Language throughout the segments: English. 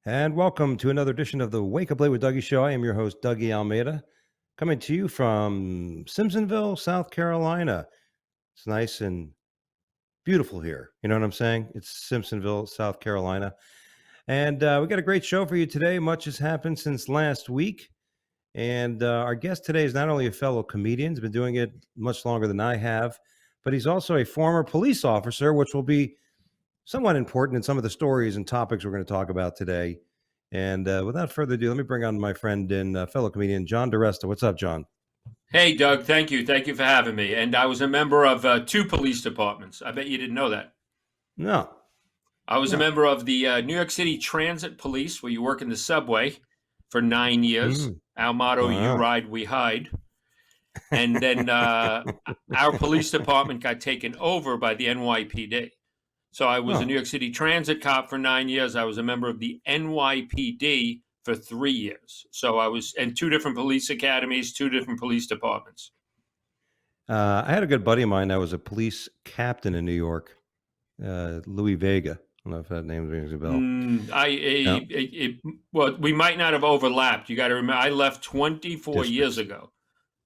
And welcome to another edition of the Wake Up Late with Dougie show. I am your host, Dougie Almeida, coming to you from Simpsonville, South Carolina. It's nice and beautiful here. You know what I'm saying? It's Simpsonville, South Carolina. And we got a great show for you today. Much has happened since last week. And our guest today is not only a fellow comedian, he's been doing it much longer than I have, but he's also a former police officer, which will be somewhat important in some of the stories and topics we're going to talk about today. And without further ado, let me bring on my friend and fellow comedian, John DiResta. What's up, John? Hey, Doug. Thank you. Thank you for having me. And I was a member of two police departments. I bet you didn't know that. No. I was a member of the New York City Transit Police, where you work in the subway for 9 years. Our motto, Wow. you ride, we hide. And then our police department got taken over by the NYPD. So I was a New York City Transit cop for 9 years. I was a member of the NYPD for 3 years. So I was in two different police academies, two different police departments. I had a good buddy of mine that was a police captain in New York, Louis Vega. I don't know if that name rings a bell. Well, we might not have overlapped. You got to remember, I left 24 years ago.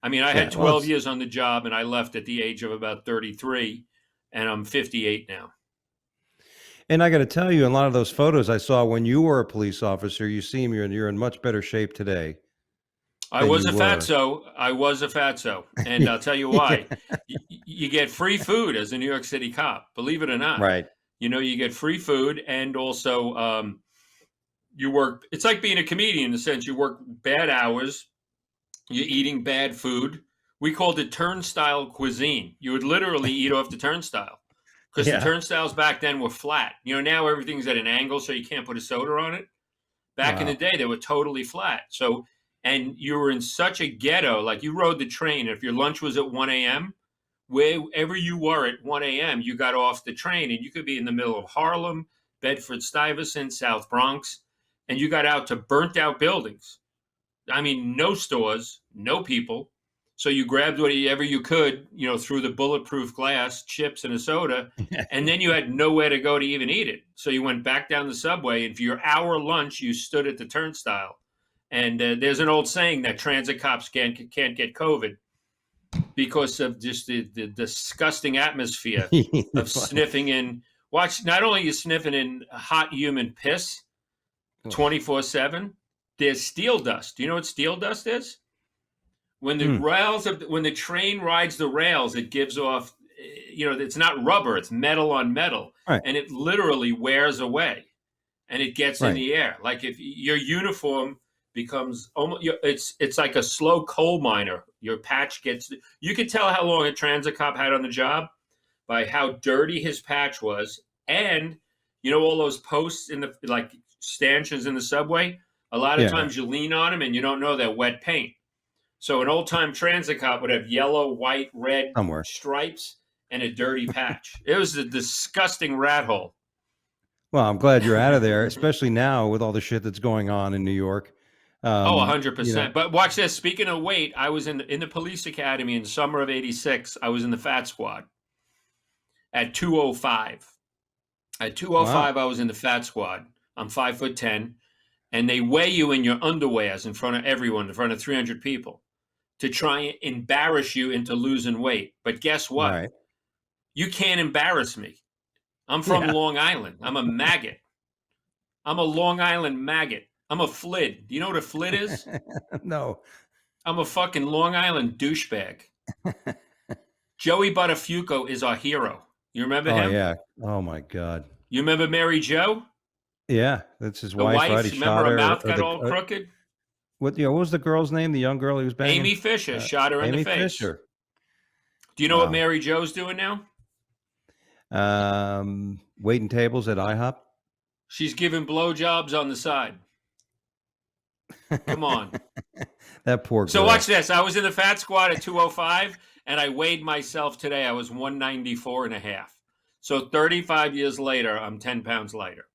I mean, I had 12 years on the job, and I left at the age of about 33, and I'm 58 now. And I got to tell you, a lot of those photos I saw when you were a police officer, you seem you're in much better shape today. I was a fatso, and I'll tell you why. You get free food as a New York City cop, believe it or not. Right. You know, you get free food, and also you work. It's like being a comedian in the sense you work bad hours, you're eating bad food. We called it turnstile cuisine. You would literally eat off the turnstile. Because the turnstiles back then were flat. You know, now everything's at an angle, so you can't put a soda on it. Back in the day, they were totally flat. So, and you were in such a ghetto, like you rode the train. If your lunch was at 1 a.m., wherever you were at 1 a.m., you got off the train, and you could be in the middle of Harlem, Bedford-Stuyvesant, South Bronx, and you got out to burnt-out buildings. I mean, no stores, no people. So you grabbed whatever you could, you know, through the bulletproof glass, chips and a soda, and then you had nowhere to go to even eat it. So you went back down the subway, and for your hour lunch, you stood at the turnstile. And there's an old saying that transit cops can't get COVID because of just the disgusting atmosphere of sniffing in. Watch, not only are you sniffing in hot human piss 24/7, there's steel dust. Do you know what steel dust is? When the when the train rides the rails, it gives off, you know, it's not rubber, it's metal on metal. Right. And it literally wears away and it gets in the air. Like if your uniform becomes almost, it's like a slow coal miner. Your patch gets, you could tell how long a transit cop had on the job by how dirty his patch was. And you know, all those posts in the, like stanchions in the subway, a lot of times you lean on them and you don't know they're wet paint. So an old-time transit cop would have yellow, white, red stripes and a dirty patch. It was a disgusting rat hole. Well, I'm glad you're out of there, especially now with all the shit that's going on in New York. 100%. You know. But watch this. Speaking of weight, I was in the police academy in the summer of '86. I was in the Fat Squad at 205. At 205, I was in the Fat Squad. I'm 5'10", and they weigh you in your underwears in front of everyone, in front of 300 people, to try and embarrass you into losing weight. But guess what? Right. You can't embarrass me. I'm from Long Island. I'm a maggot. I'm a Long Island maggot. I'm a flid. Do you know what a flid is? No. I'm a fucking Long Island douchebag. Joey Buttafuoco is our hero. You remember him? Oh, yeah. Oh, my God. You remember Mary Jo? Yeah. That's his The wife. wife, Right? He remember shot her her. mouth got all crooked? What was the girl's name? The young girl he was banging? Amy Fisher shot her in the face. Amy Fisher. Do you know what Mary Jo's doing now? Waiting tables at IHOP. She's giving blowjobs on the side. Come on. That poor girl. So watch this. I was in the Fat Squad at 205, and I weighed myself today. I was 194 and a half. So 35 years later, I'm 10 pounds lighter.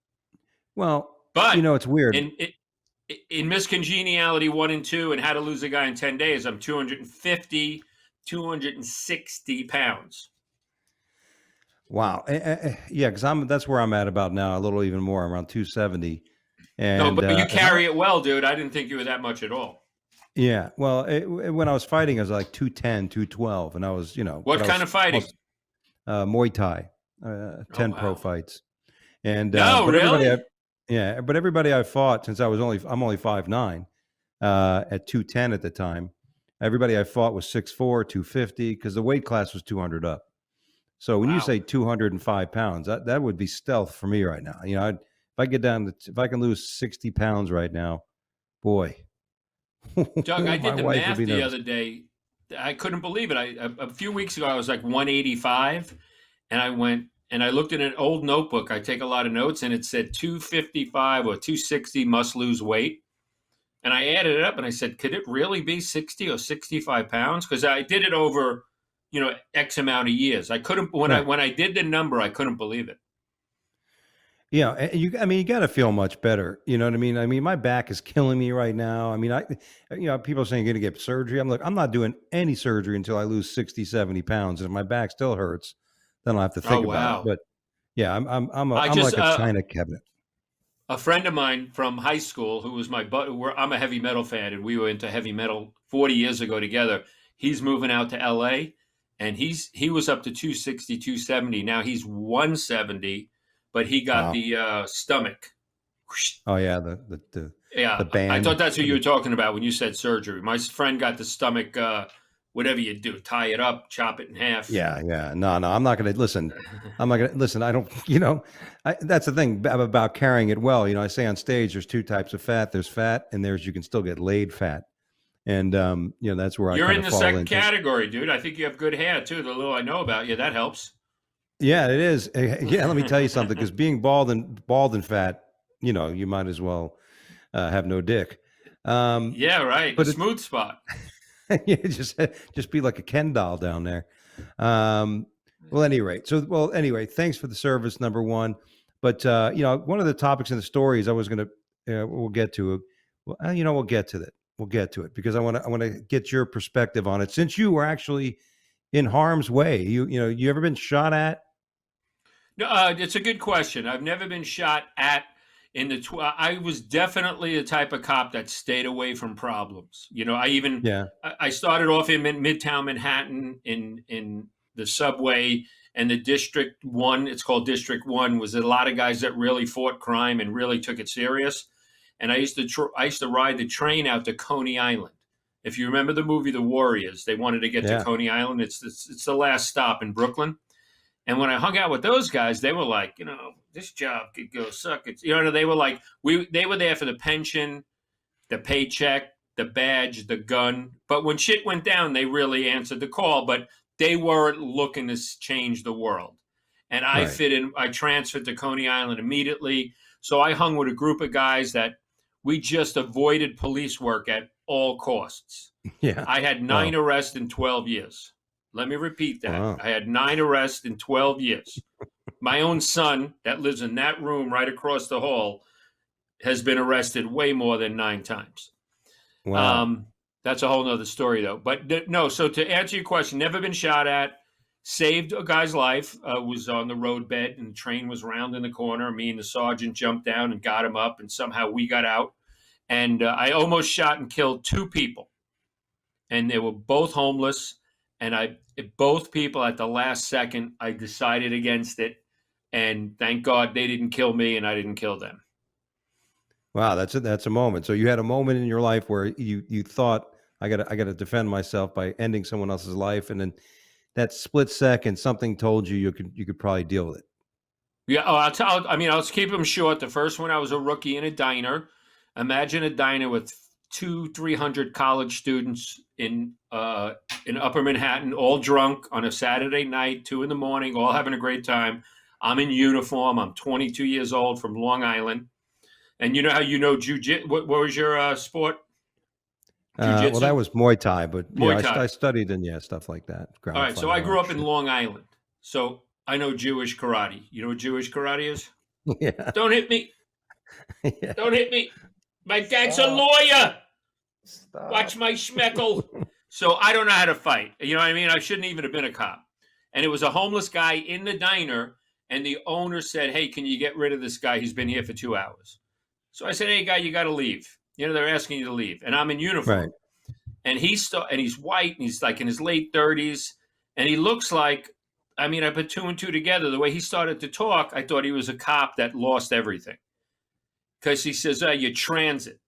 Well, but you know, it's weird. In Miss Congeniality 1 and 2 and How to Lose a Guy in 10 Days, I'm 250, 260 pounds. Wow. Yeah, because that's where I'm at about now, a little even more. I'm around 270. No, And but you and I, carry it well, dude. I didn't think you were that much at all. yeah, well, when I was fighting, I was like 210, 212, and I was, but What I kind was of fighting? almost Muay Thai, Oh 10 pro wow. fights. And No, but everybody I really? yeah, but everybody I fought, since I'm only 5'9", at 210 at the time. Everybody I fought was 6'4", 250, because the weight class was 200 up. So when you Wow. say 205 pounds, that would be stealth for me right now. If I get down to, if I can lose 60 pounds right now, boy, Doug, I my did the wife would math be the nervous. other day. I couldn't believe it. A few weeks ago I was like 185, and I went and I looked at an old notebook. I take a lot of notes, and it said 255 or 260 must lose weight. And I added it up, and I said, could it really be 60 or 65 pounds? Because I did it over, X amount of years. I couldn't Right. when I did the number, I couldn't believe it. Yeah, I mean, you got to feel much better. You know what I mean? I mean, my back is killing me right now. I mean, people are saying you're going to get surgery. I'm not doing any surgery until I lose 60, 70 pounds. And if my back still hurts, then I'll have to Oh think about it. wow. But yeah, I I'm just like a china cabinet. a friend of mine from high school who was my butt. I'm a heavy metal fan, and we were into heavy metal 40 years ago together. He's moving out to L.A. and he was up to 260, 270. Now he's 170, but he got Wow. the stomach. Oh yeah, the Yeah, I band. thought that's what you were talking about when you said surgery. My friend got the stomach. Whatever you do, tie it up, chop it in half. Yeah, yeah. No, no, I'm not going to listen. I'm not going to listen. I don't, that's the thing about carrying it well. I say on stage, there's two types of fat. There's fat, and there's you can still get laid fat, and that's where I You're kind in of the fall second into. category, dude. I think you have good hair too. The little I know about you, that helps. Yeah, it is. Yeah, let me tell you something. Because being bald and fat, you might as well have no dick. Yeah, right. A But it's smooth spot. yeah, just be like a Ken doll down there. Um, well, anyway, thanks for the service, number one. But one of the topics in the stories I was going to, we'll get to. Well, we'll get to that. We'll get to it because I want to get your perspective on it. Since you were actually in harm's way, you ever been shot at? No, it's a good question. I've never been shot at in the. I was definitely the type of cop that stayed away from problems. Yeah, I started off in Midtown Manhattan in the subway and the District One. It's called District One. Was a lot of guys that really fought crime and really took it serious. And I used to ride the train out to Coney Island. If you remember the movie The Warriors, they wanted to get to yeah, Coney Island. It's the last stop in Brooklyn. And when I hung out with those guys, they were like, this job could go suck. They were like, they were there for the pension, the paycheck, the badge, the gun. But when shit went down, they really answered the call. But they weren't looking to change the world. And I right. fit in. I transferred to Coney Island immediately. So I hung with a group of guys that we just avoided police work at all costs. Yeah. I had 9 Wow. arrests in 12 years. Let me repeat that. Wow. I had 9 arrests in 12 years. My own son, that lives in that room right across the hall, has been arrested way more than 9 times. Wow. That's a whole nother story, though. But no, so to answer your question, never been shot at, saved a guy's life, was on the roadbed, and the train was rounding the corner. Me and the sergeant jumped down and got him up, and somehow we got out. And I almost shot and killed 2 people, and they were both homeless. And both people at the last second, I decided against it, and thank God they didn't kill me, and I didn't kill them. Wow, that's a moment. So you had a moment in your life where you thought I got to defend myself by ending someone else's life, and then that split second, something told you you could probably deal with it. Yeah, I'll keep them short. The first one, I was a rookie in a diner. Imagine a diner with 300 college students in Upper Manhattan, all drunk on a Saturday night, 2 a.m, all having a great time. I'm in uniform. I'm 22 years old from Long Island, and you know how jujitsu. What was your sport? Well, that Jujitsu, was Muay Thai, but Muay I Thai. studied in stuff like that, All ground right, so fighting, I all grew that up in shit. Long Island, so I know Jewish karate. You know what Jewish karate is? Yeah, Don't hit me! yeah. Don't hit me! My dad's a Stop. lawyer. Watch Stop. my schmeckle. So I don't know how to fight. You know what I mean? I shouldn't even have been a cop. And it was a homeless guy in the diner, and the owner said, "Hey, can you get rid of this guy? He's been here for 2 hours." So I said, "Hey, guy, you got to leave. You know, they're asking you to leave." And I'm in uniform. Right. And he's white and he's like in his late 30s. And he looks like, I mean, I put two and two together. The way he started to talk, I thought he was a cop that lost everything. Because he says, you're transit,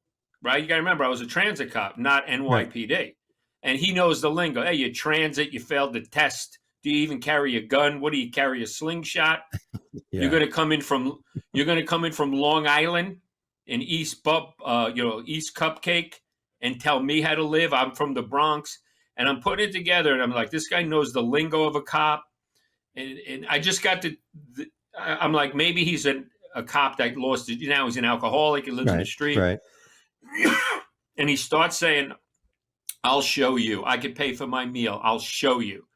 right? You got to remember, I was a transit cop, not Right. NYPD. And he knows the lingo. Hey, you're transit, you failed the test. Do you even carry a gun? What do you carry? A slingshot? You're Yeah. going to come in from Long Island in East East Cupcake and tell me how to live. I'm from the Bronx, and I'm putting it together, and I'm like, this guy knows the lingo of a cop, and I just got I'm like, maybe he's a cop that lost it. Now he's an alcoholic. He lives in the Right. street, Right. and he starts saying, "I'll show you. I could pay for my meal. I'll show you.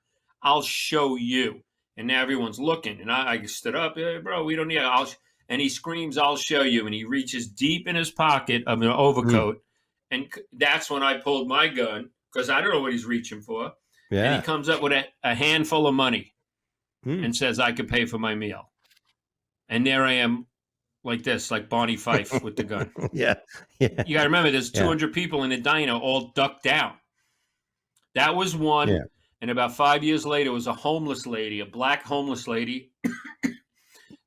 I'll show you." And now everyone's looking, and I stood up, "Hey, bro, we don't need." And he screams, "I'll show you!" And he reaches deep in his pocket of an Mm. overcoat, and that's when I pulled my gun because I don't know what he's reaching for. And he Yeah. comes up with a handful of money Mm. and says, "I could pay for my meal." And there I am, like this, like Barney Fife with the gun. Yeah. Yeah. You got to remember, there's Yeah. 200 people in the diner, all ducked down. That was one. Yeah. And about 5 years later, it was a homeless lady, a black homeless lady,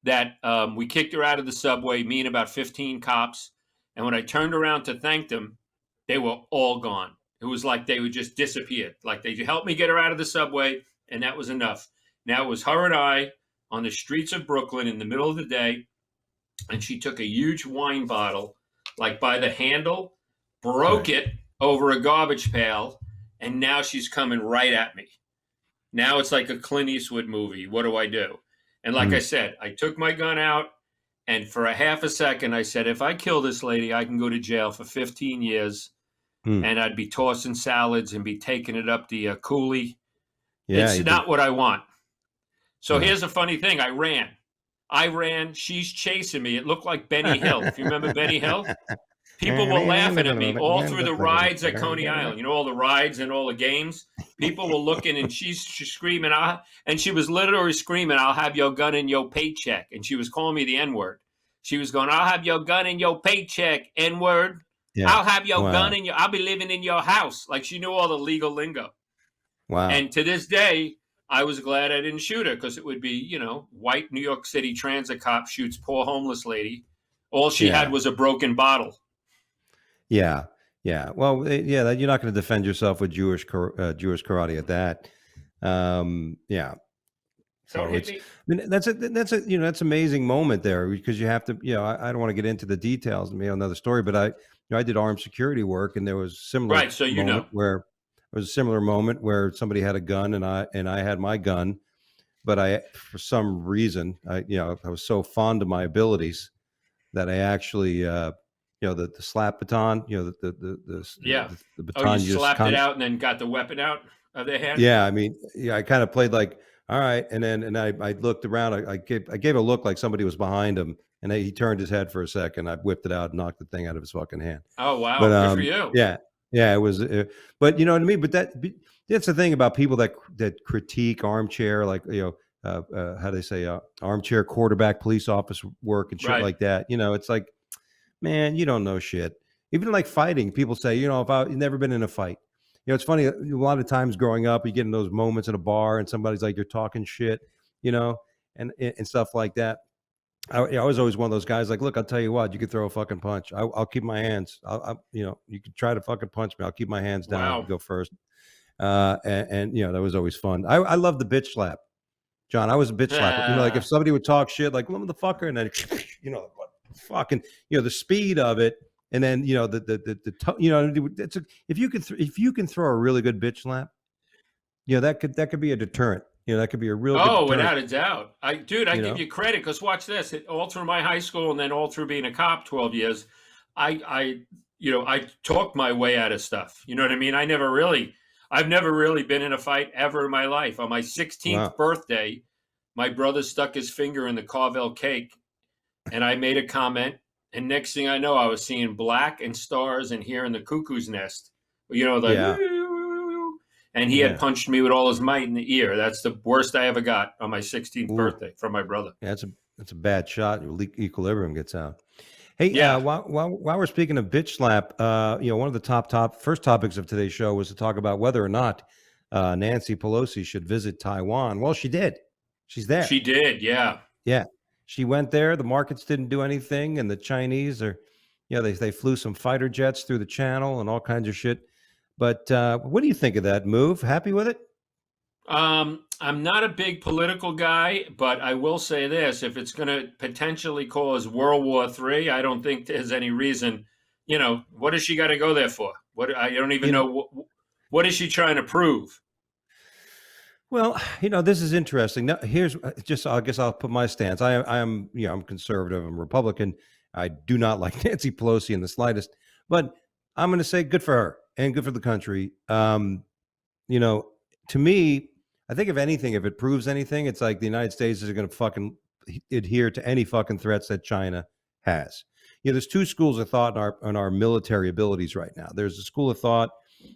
that we kicked her out of the subway, me and about 15 cops. And when I turned around to thank them, they were all gone. It was like they would just disappear. Like they helped me get her out of the subway, and that was enough. Now it was her and I on the streets of Brooklyn in the middle of the day. And she took a huge wine bottle, like by the handle, broke Right. it over a garbage pail, and now she's coming right at me. Now it's like a Clint Eastwood movie. What do I do? And like I Mm. said, I took my gun out, and for a half a second, I said, if I kill this lady, I can go to jail for 15 years, Mm. and I'd be tossing salads and be taking it up the coolie. Yeah. It's You did. not what I want. So No. here's a funny thing. I ran. She's chasing me. It looked like Benny Hill. If you remember Benny Hill, people were laughing at me all through the rides at Coney Island. You know, all the rides and all the games. People were looking, and she's screaming. And she was literally screaming, "I'll have your gun in your paycheck." And she was calling me the N-word. She was going, "I'll have your gun in your paycheck, N-word. Yeah. I'll have your gun Wow. in I'll be living in your house." Like she knew all the legal lingo. Wow. And to this day, I was glad I didn't shoot her because it would be, white New York City transit cop shoots poor homeless lady. All she had Yeah. was a broken bottle. Yeah. Yeah. Well, yeah, you're not going to defend yourself with Jewish karate at that. Yeah. So Don't hit it's, me. I mean, that's amazing moment there because you have to, I don't want to get into the details, maybe another story, but I did armed security work, and there was a similar Right. So moment where somebody had a gun, and I had my gun, but for some reason, I was so fond of my abilities that I actually, the slap baton, Yeah. the Oh, you baton, you just slapped kind it of, out and then got the weapon out of their hand? yeah, I mean, yeah, I kind of played like, all right, and I looked around, I gave a look like somebody was behind him, and he turned his head for a second. I whipped it out and knocked the thing out of his fucking hand. Oh, wow. But Good for you. yeah, yeah, it was. But you know what I mean. But that's the thing about people that critique armchair, like how do they say, armchair quarterback police officer work and shit Right. like that. It's like, man, you don't know shit. Even like fighting, people say, if I've never been in a fight. It's funny. A lot of times growing up, you get in those moments in a bar, and somebody's like, you're talking shit, and stuff like that. I was always one of those guys like, look, I'll tell you what, you could throw a fucking punch. I'll keep my hands. You could try to fucking punch me. I'll keep my hands down. Wow. You go first. And that was always fun. I love the bitch slap. John, I was a bitch slapper. Like if somebody would talk shit, like motherfucker, and then fucking, the speed of it, and then if you can throw a really good bitch slap, that could be a deterrent. That could be a real good Oh, deterrent. without a doubt. I give you credit because watch this. All through my high school and then all through being a cop 12 years, I talked my way out of stuff. You know what I mean? I've never really been in a fight ever in my life. On my 16th birthday, my brother stuck his finger in the Carvel cake, and I made a comment. And next thing I know, I was seeing black and stars and hearing the cuckoo's nest. And he had punched me with all his might in the ear. That's the worst I ever got on my 16th birthday from my brother. Yeah, that's a bad shot. Your equilibrium gets out. Hey, Yeah, while we're speaking of bitch slap, one of the first topics of today's show was to talk about whether or not Nancy Pelosi should visit Taiwan. Well, she did. She's there. she did. Yeah. Yeah, she went there. The markets didn't do anything, and the Chinese are, they flew some fighter jets through the channel and all kinds of shit. But what do you think of that move? Happy with it? I'm not a big political guy, but I will say this: if it's going to potentially cause World War III, I don't think there's any reason. What does she got to go there for? What I don't even You know. know, What is she trying to prove? well, this is interesting. Now, here's just, I guess I'll put my stance. I'm conservative. I'm Republican. I do not like Nancy Pelosi in the slightest, but I'm going to say good for her and good for the country. You know, to me, I think if anything, if it proves anything, it's like the United States is going to fucking adhere to any fucking threats that China has. There's two schools of thought in our military abilities right now. There's a school of thought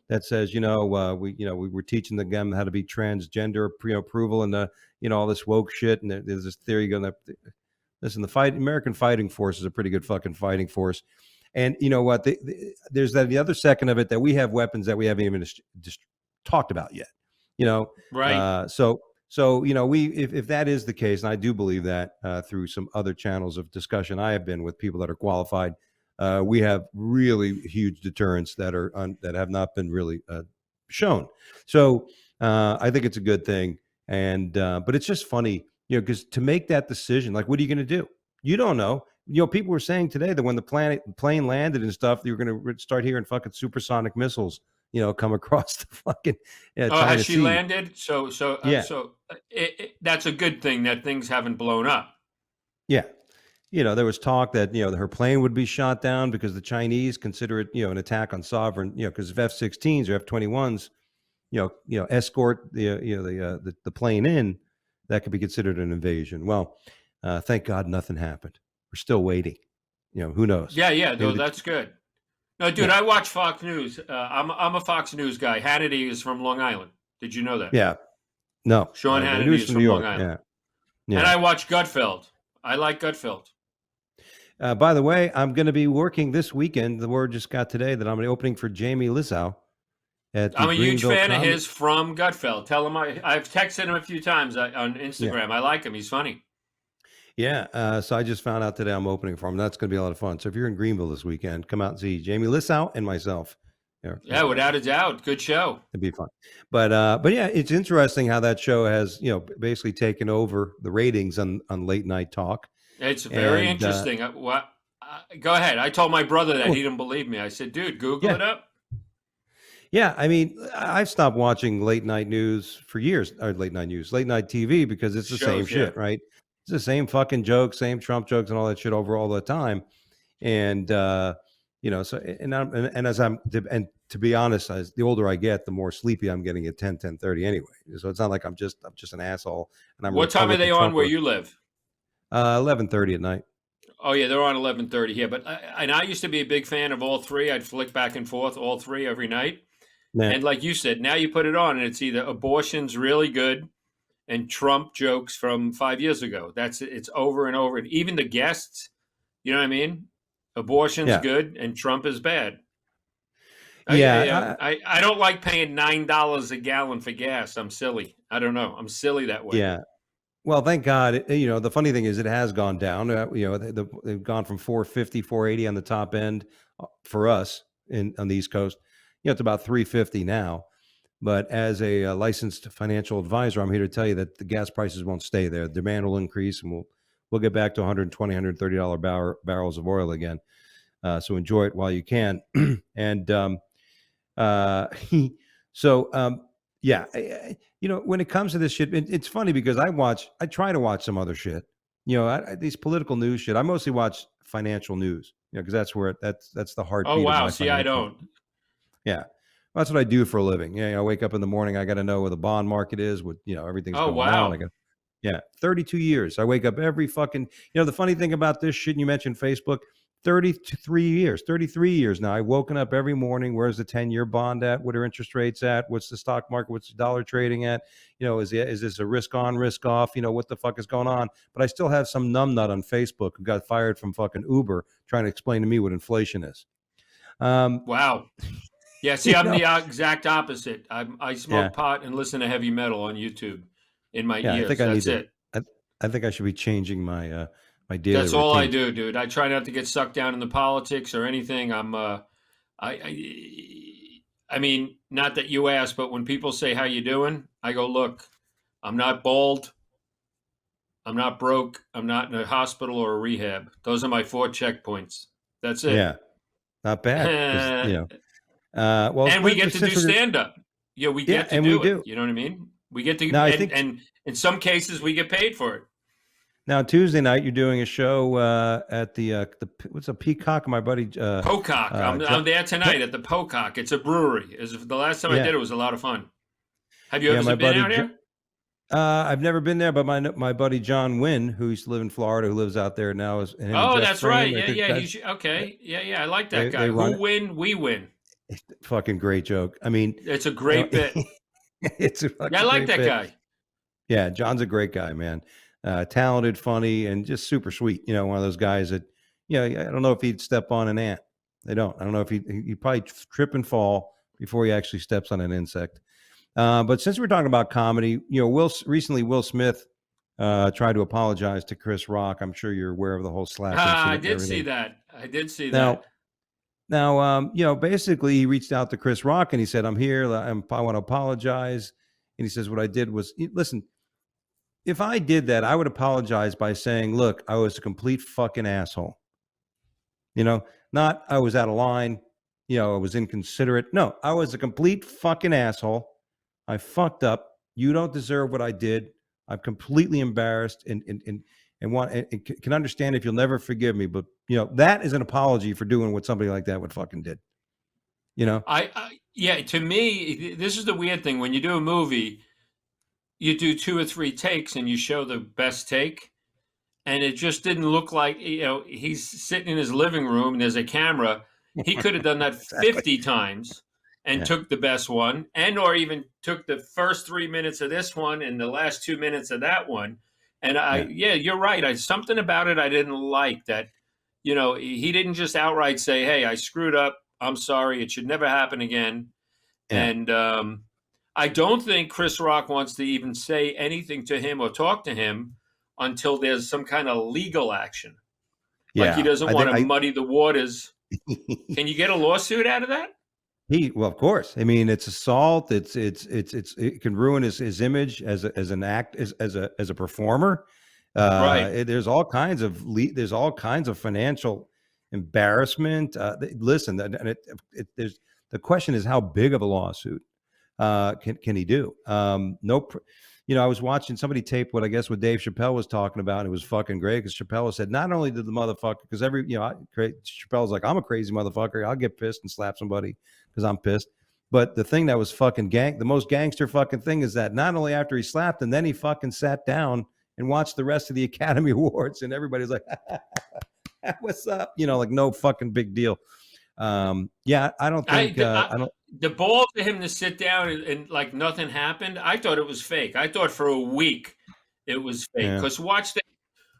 that says, we were teaching them how to be transgender, approval, and all this woke shit. And there's this theory going to listen. American fighting force is a pretty good fucking fighting force. And you know what? There's the other second of it that we have weapons that we haven't even just talked about yet. Right. So we if that is the case, and I do believe that through some other channels of discussion I have been with people that are qualified, we have really huge deterrents that have not been really shown. So I think it's a good thing, and but it's just funny, because to make that decision, like, what are you going to do? You don't know. People were saying today that when the plane landed and stuff, you're going to start hearing fucking supersonic missiles, come across the fucking Oh, has China she Sea. landed? Yeah, That's a good thing that things haven't blown up. yeah. There was talk that her plane would be shot down because the Chinese consider it an attack on sovereign, because if F-16s or F-21s escort the plane in, that could be considered an invasion. Well, thank God nothing happened. We're still waiting. Who knows? Yeah, yeah, Maybe no, that's good. No, dude, yeah, I watch Fox News. I'm a Fox News guy. Hannity is from Long Island. Did you know that? yeah. No, Sean the Hannity news is from New from Long York. Island. Yeah, And yeah. I watch Gutfeld. I like Gutfeld. By the way, I'm going to be working this weekend. The word just got today that I'm going to be opening for Jamie Lissow at the I'm a huge Greenville fan of Comedy. his from Gutfeld. Tell him I've texted him a few times on Yeah, Instagram. I like him. He's funny. yeah. So I just found out today I'm opening for him. That's going to be a lot of fun. So if you're in Greenville this weekend, come out and see Jamie Lissow and myself. Yeah, without a doubt. Good show. It'd be fun. But yeah, it's interesting how that show has basically taken over the ratings on late night talk. It's very And interesting. Go ahead. I told my brother that oh, he didn't believe me. I said, dude, Google yeah, it up. yeah. I mean, I've stopped watching late night news for years, or late night TV, because it's the same Shows, yeah. shit, right? It's the same fucking jokes, same Trump jokes, and all that shit over all the time. And so and as and to be honest, as the older I get, the more sleepy I'm getting at 10:30 anyway. So it's not like I'm just an asshole and I'm a What time are Republican they on where Trumper. you live? 11:30 at night. Oh yeah, they're on 11:30 here. But I used to be a big fan of all three. I'd flick back and forth all three every night. Yeah, And like you said, now you put it on, and it's either abortion's really good and Trump jokes from 5 years ago. It's over and over. And even the guests, you know what I mean? Abortion's yeah, good and Trump is bad. yeah. I don't like paying $9 a gallon for gas. I'm silly. I don't know. I'm silly that way. Yeah. Well, thank God. The funny thing is, it has gone down. They've gone from 450, 480 on the top end for us on the East Coast. It's about 350 now. But as a licensed financial advisor, I'm here to tell you that the gas prices won't stay there. Demand will increase, and we'll get back to 120, $130 barrels of oil again. So enjoy it while you can. And uh, yeah, when it comes to this shit, it's funny because I try to watch some other shit. These political news shit. I mostly watch financial news. Because that's the Oh heartbeat of wow. my See, I financial. don't. Yeah. That's what I do for a living. Yeah, I wake up in the morning. I got to know where the bond market is, what everything's Oh going on. wow. 32 years. I wake up every fucking. The funny thing about this shit, and you mentioned Facebook. 33 years now. I've woken up every morning. Where's the 10-year bond at? What are interest rates at? What's the stock market? What's the dollar trading at? Is this a risk on, risk off? What the fuck is going on? But I still have some numbnut on Facebook who got fired from fucking Uber trying to explain to me what inflation is. Wow. Yeah, see, I'm the exact opposite. I smoke pot and listen to heavy metal on YouTube in my ears. I think I should be changing my my daily That's all I routine. do, dude. I try not to get sucked down in the politics or anything. I mean, not that you asked, but when people say how you doing, I go, look, I'm not bald, I'm not broke, I'm not in a hospital or a rehab. Those are my 4 checkpoints. That's it. Yeah, not bad. Well, and we get to do stand up. Yeah, we get to do it. You know what I mean? We get to, and in some cases we get paid for it. Now Tuesday night you're doing a show at the what's a Peacock? My buddy Pocock. I'm there tonight at the Pocock. It's a brewery. The last time I did it was a lot of fun. Have you ever been out here? I've never been there, but my buddy John Wynn, who used to live in Florida, who lives out there now, is. Oh, that's right. Yeah. Okay. Yeah. I like that guy. Who win? We win. Fucking great joke. I mean, it's a great bit. It's a fucking I like that guy. Yeah, John's a great guy, man. Talented, funny, and just super sweet. One of those guys that, I don't know if he'd step on an ant. I don't know if he'd probably trip and fall before he actually steps on an insect. But since we're talking about comedy, Will Smith tried to apologize to Chris Rock. I'm sure you're aware of the whole slap. I did see that. Now, basically he reached out to Chris Rock and he said, I'm here. I want to apologize. And he says, what I did was, listen, if I did that, I would apologize by saying, look, I was a complete fucking asshole. Not I was out of line. I was inconsiderate. No, I was a complete fucking asshole. I fucked up. You don't deserve what I did. I'm completely embarrassed and can understand if you'll never forgive me. But, that is an apology for doing what somebody like that would fucking did. To me, this is the weird thing. When you do a movie, you do 2 or 3 takes and you show the best take. And it just didn't look like, he's sitting in his living room and there's a camera. He could have done that 50 times and took the best one, or even took the first 3 minutes of this one and the last 2 minutes of that one. And you're right. Something about it I didn't like that, he didn't just outright say, hey, I screwed up. I'm sorry. It should never happen again. Yeah. And I don't think Chris Rock wants to even say anything to him or talk to him until there's some kind of legal action. Yeah. Like he doesn't want to muddy the waters. Can you get a lawsuit out of that? Well, of course. I mean, it's assault. It can ruin his image as an act as a performer. Right. There's all kinds of financial embarrassment. Listen, and there's the question is how big of a lawsuit can he do? I was watching somebody tape what Dave Chappelle was talking about. And it was fucking great because Chappelle said not only did the motherfucker, because Chappelle's like, I'm a crazy motherfucker. I'll get pissed and slap somebody because I'm pissed. But the thing that was fucking the most gangster fucking thing is that not only after he slapped him, then he fucking sat down and watched the rest of the Academy Awards, and everybody's like, what's up? Like no fucking big deal. I don't think I don't. The ball for him to sit down and like nothing happened. I thought it was fake. I thought for a week it was fake. Because watch that.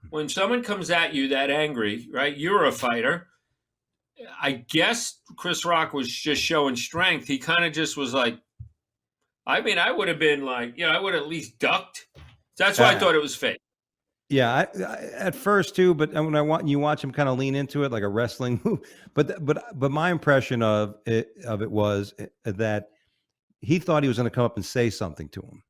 When someone comes at you that angry, right? You're a fighter. I guess Chris Rock was just showing strength. He kind of just was like, I mean, I would have been like, I would have at least ducked. That's why I thought it was fake. Yeah, I at first too, but when you watch him kind of lean into it like a wrestling move. But my impression of it was that he thought he was going to come up and say something to him.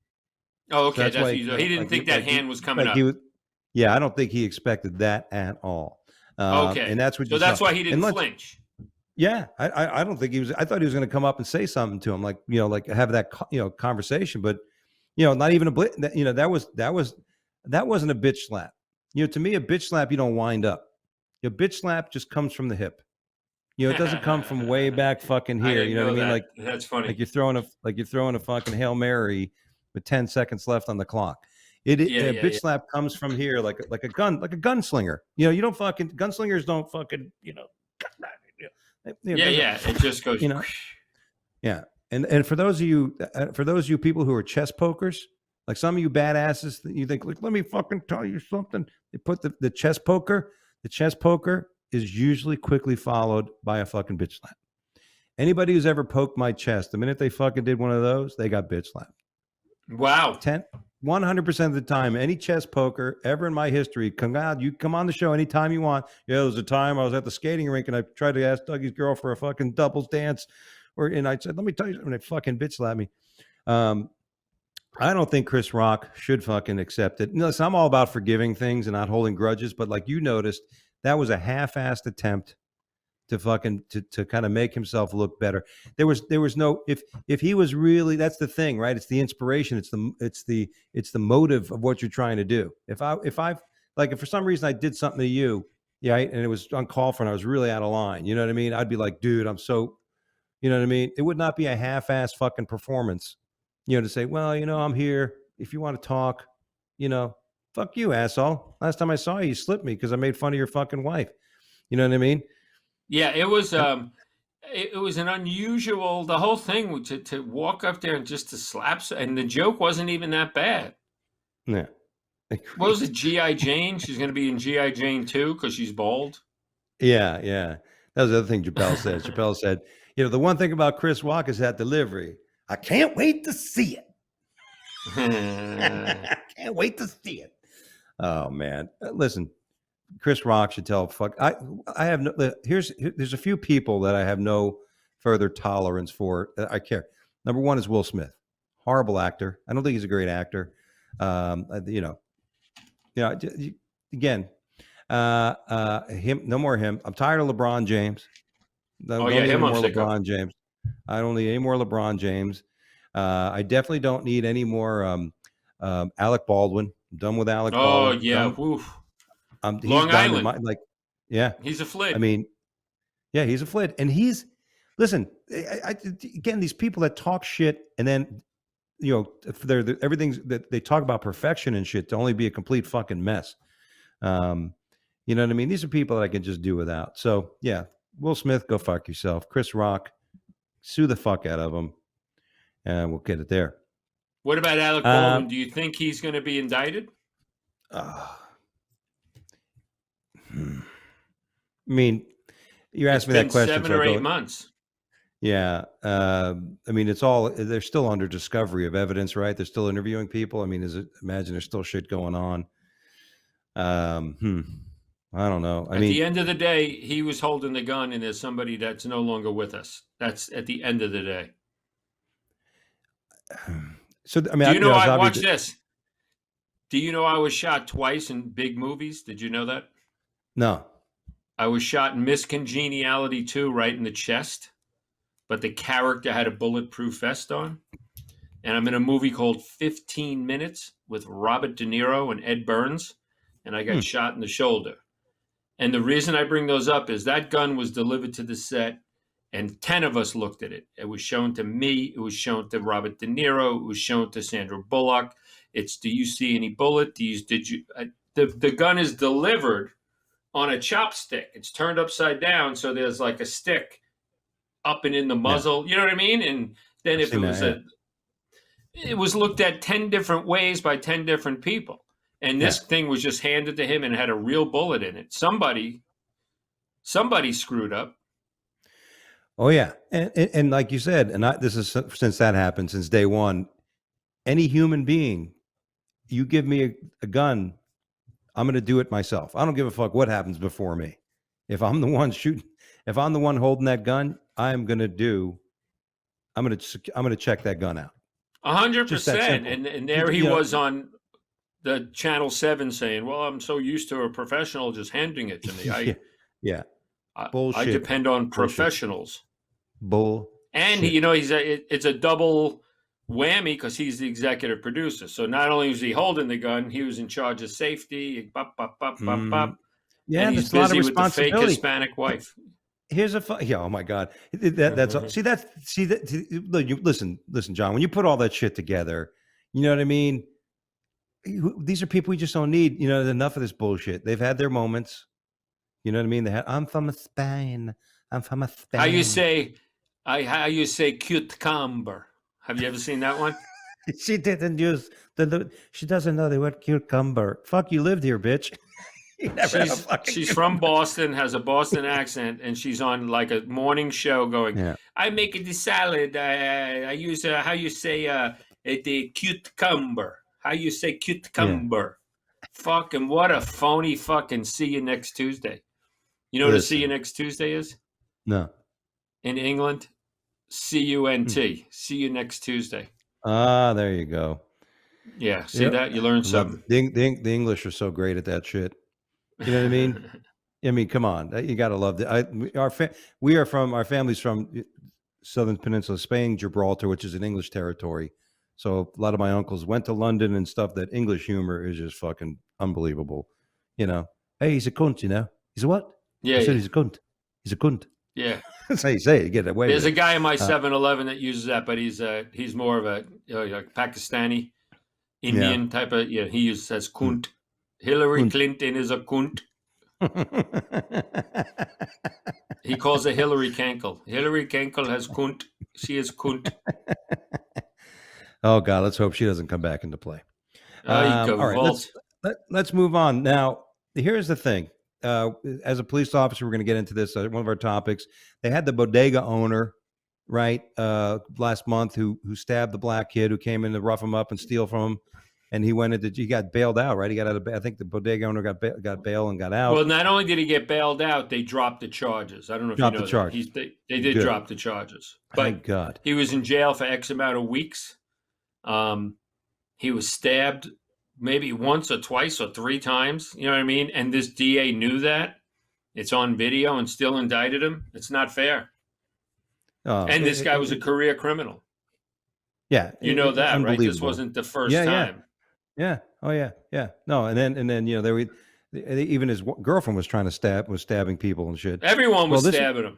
Oh, okay. So he didn't think that hand was coming up. I don't think he expected that at all. Okay, and that's what. So that's why he didn't flinch. Yeah, I don't think he was. I thought he was going to come up and say something to him, like like have that conversation. But not even that wasn't a bitch slap. To me, a bitch slap, you don't wind up. A bitch slap just comes from the hip. It doesn't come from way back fucking here. You know what I mean? Like that's funny. Like you're throwing a fucking Hail Mary with 10 seconds left on the clock. Yeah, a yeah, bitch yeah. slap comes from here like a gunslinger. You know, you don't fucking gunslingers don't fucking Yeah, there's a yeah. It just goes. you know yeah. And for those of you people who are chest pokers, like some of you badasses that you think, like, let me fucking tell you something. They put the chest poker. The chest poker is usually quickly followed by a fucking bitch slap. Anybody who's ever poked my chest, the minute they fucking did one of those, they got bitch slapped. Wow. 100% of the time, any chess poker ever in my history, you come on the show anytime you want. Yeah, there was a time I was at the skating rink and I tried to ask Dougie's girl for a fucking doubles dance, and I said, "Let me tell you," and they fucking bitch slapped me. I don't think Chris Rock should fucking accept it. Listen, I'm all about forgiving things and not holding grudges, but like you noticed, that was a half-assed attempt to fucking to kind of make himself look better. There was no, if he was really, that's the thing, right? It's the inspiration, it's the motive of what you're trying to do. If for some reason I did something to you, yeah, and it was uncalled for and I was really out of line, you know what I mean? I'd be like, dude, I'm so, you know what I mean? It would not be a half-ass fucking performance, to say, well, I'm here. If you want to talk, fuck you, asshole. Last time I saw you, you slipped me because I made fun of your fucking wife. You know what I mean? Yeah, it was. It was an unusual. The whole thing to walk up there and just to slap, and the joke wasn't even that bad. Yeah. What was it, G.I. Jane? She's going to be in G.I. Jane 2 because she's bald. Yeah, yeah. That was the other thing Chappelle said. Chappelle said, the one thing about Chris Rock is that delivery. I can't wait to see it. I can't wait to see it. Oh man, listen, Chris Rock should tell fuck. I have no. There's a few people that I have no further tolerance for. I care. Number one is Will Smith, horrible actor. I don't think he's a great actor. Again, him. No more him. I'm tired of LeBron James. Oh yeah, him I'm sick of. LeBron James. I don't need any more LeBron James. I definitely don't need any more Alec Baldwin. I'm done with Alec Baldwin. Oh yeah, he's Long done Island. Yeah. He's a flid. I mean, yeah, he's a flid. And listen, again, these people that talk shit and then, everything's that they talk about perfection and shit to only be a complete fucking mess. You know what I mean? These are people that I can just do without. So yeah, Will Smith, go fuck yourself. Chris Rock, sue the fuck out of him. And we'll get it there. What about Alec Baldwin? Do you think he's going to be indicted? I mean, you're asking me that question. 7 or 8 months. Yeah. I mean, they're still under discovery of evidence, right? They're still interviewing people. I mean, imagine there's still shit going on. I don't know. At the end of the day, he was holding the gun and there's somebody that's no longer with us. That's at the end of the day. So, I mean, watch this. Do you know I was shot twice in big movies? Did you know that? No. I was shot in Miss Congeniality 2 right in the chest, but the character had a bulletproof vest on. And I'm in a movie called 15 Minutes with Robert De Niro and Ed Burns, and I got shot in the shoulder. And the reason I bring those up is that gun was delivered to the set, and 10 of us looked at it. It was shown to me. It was shown to Robert De Niro. It was shown to Sandra Bullock. It's, do you see any bullet? The gun is delivered on a chopstick. It's turned upside down, so there's like a stick up and in the muzzle. Yeah. You know what I mean? And then if it was it was looked at 10 different ways by 10 different people. And this thing was just handed to him and had a real bullet in it. Somebody screwed up. Oh yeah, and like you said, and this is since that happened, since day one. Any human being, you give me a gun, I'm going to do it myself. I don't give a fuck what happens before me. If I'm the one shooting, if I'm the one holding that gun, I'm going to check that gun out. 100%. And there he was on the Channel 7 saying, "Well, I'm so used to a professional just handing it to me. Bullshit. I depend on professionals." Bull. And it's a double whammy because he's the executive producer. So not only was he holding the gun, he was in charge of safety. Yeah, and he's busy with the fake Hispanic wife. Here's oh my God, that's listen, John. When you put all that shit together, you know what I mean. these are people we just don't need. You know, enough of this bullshit. They've had their moments. You know what I mean? I'm from Spain. I'm from Spain. How you say cucumber? Have you ever seen that one? She didn't use she doesn't know the word cucumber. Fuck, you lived here, bitch. You never had a fucking She's from Boston, has a Boston accent, and she's on like a morning show going, Yeah. I make the salad. I use how you say the cucumber. How you say cucumber? Fucking what a phony fucking see you next Tuesday. You know what a see you Listen. next Tuesday is No. in England? CUNT. See you next Tuesday. Ah, there you go. Yeah, see that? You learned something. The English are so great at that shit. You know what I mean? I mean, come on, you got to love it. Our family's from Southern Peninsula, Spain, Gibraltar, which is an English territory. So a lot of my uncles went to London and stuff. That English humor is just fucking unbelievable. You know, hey, he's a cunt. You know, he's a what? Yeah, I said yeah. he's a cunt. He's a cunt. Yeah. That's how you say it. You get away There's a with it. guy in my 7-Eleven that uses that, but he's more of a like Pakistani, Indian type of. Yeah, he says kunt. Hillary Kunt. Clinton is a kunt. He calls her Hillary Kenkel. Hillary Kenkel has kunt. She is kunt. Oh God, let's hope she doesn't come back into play. All right, let's move on. Now, here's the thing. As a police officer, we're going to get into this. One of our topics. They had the bodega owner, right, last month who stabbed the black kid who came in to rough him up and steal from him, and he got bailed out. Right, he got out of. I think the bodega owner got bail and got out. Well, not only did he get bailed out, they dropped the charges. I don't know if Dropped you know the charge. They did Good. drop the charges, but Thank God. he was in jail for X amount of weeks. He was stabbed maybe once or twice or 3 times. You know what I mean? And this DA knew that. It's on video and still indicted him. It's not fair. And this guy was a career criminal. Yeah, you know that, right? This wasn't the first time. Yeah. Oh yeah. Yeah. No, and then you know even his girlfriend was stabbing people and shit. Everyone was stabbing him.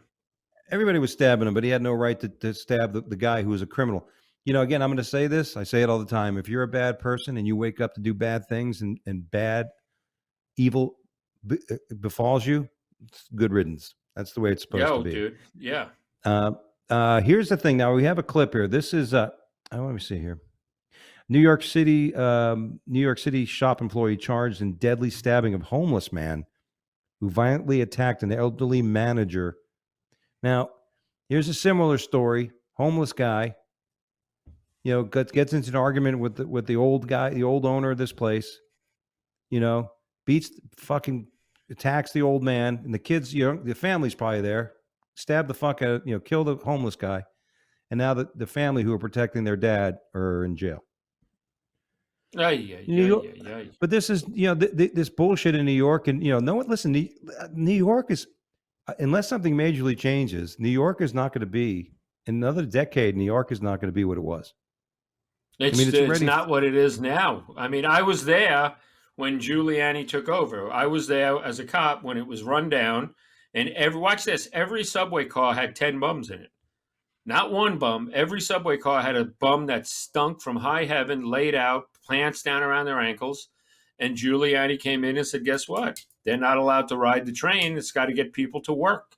Everybody was stabbing him, but he had no right to stab the guy who was a criminal. You know, again, I'm going to say this. I say it all the time. If you're a bad person and you wake up to do bad things and evil befalls you, it's good riddance. That's the way it's supposed to be. Dude. Yeah. Here's the thing. Now we have a clip here. This is let me see here. New York City shop employee charged in deadly stabbing of homeless man who violently attacked an elderly manager. Now, here's a similar story. Homeless guy, you know, gets into an argument with the old guy, the old owner of this place, you know, attacks the old man, and the kids, you know, the family's probably there, stab the fuck out, you know, kill the homeless guy. And now the family who are protecting their dad are in jail. But this is, you know, this bullshit in New York, and, you know, listen, New York is, unless something majorly changes, New York is not going to be, in another decade, New York is not going to be what it was. It's not what it is now. I mean, I was there when Giuliani took over. I was there as a cop when it was run down, and watch this, every subway car had 10 bums in it. Not one bum. Every subway car had a bum that stunk from high heaven, laid out, plants down around their ankles. And Giuliani came in and said, guess what? They're not allowed to ride the train. It's got to get people to work.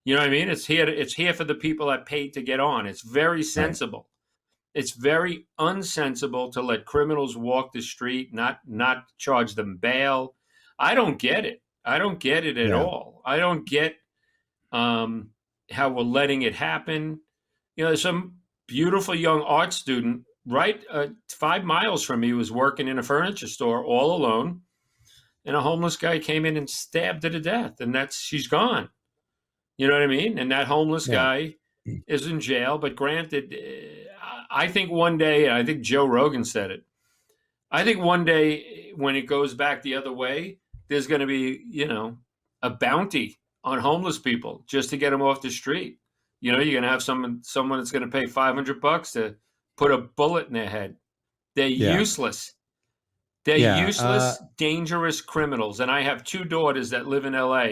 You know what I mean? It's here for the people that paid to get on. It's very sensible. Right. It's very unsensible to let criminals walk the street, not charge them bail. I don't get it. I don't get it at all. I don't get how we're letting it happen. You know, there's some beautiful young art student right 5 miles from me was working in a furniture store all alone, and a homeless guy came in and stabbed her to death, and she's gone. You know what I mean? And that homeless guy is in jail. But granted, I think one day, and I think Joe Rogan said it, I think one day when it goes back the other way, there's going to be, you know, a bounty on homeless people just to get them off the street. You know, you're going to have someone that's going to pay $500 to put a bullet in their head. They're useless. They're useless, dangerous criminals. And I have 2 daughters that live in LA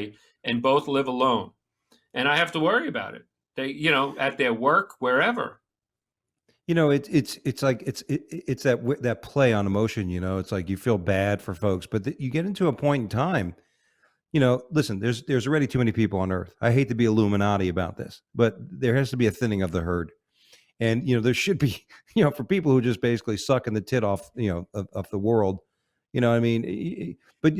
and both live alone. And I have to worry about it. They, you know, at their work, wherever. It's like it's that play on emotion. It's like you feel bad for folks, but you get into a point in time. Listen, there's already too many people on Earth. I hate to be Illuminati about this, but there has to be a thinning of the herd. And there should be, for people who just basically sucking the tit off, of the world. I mean, but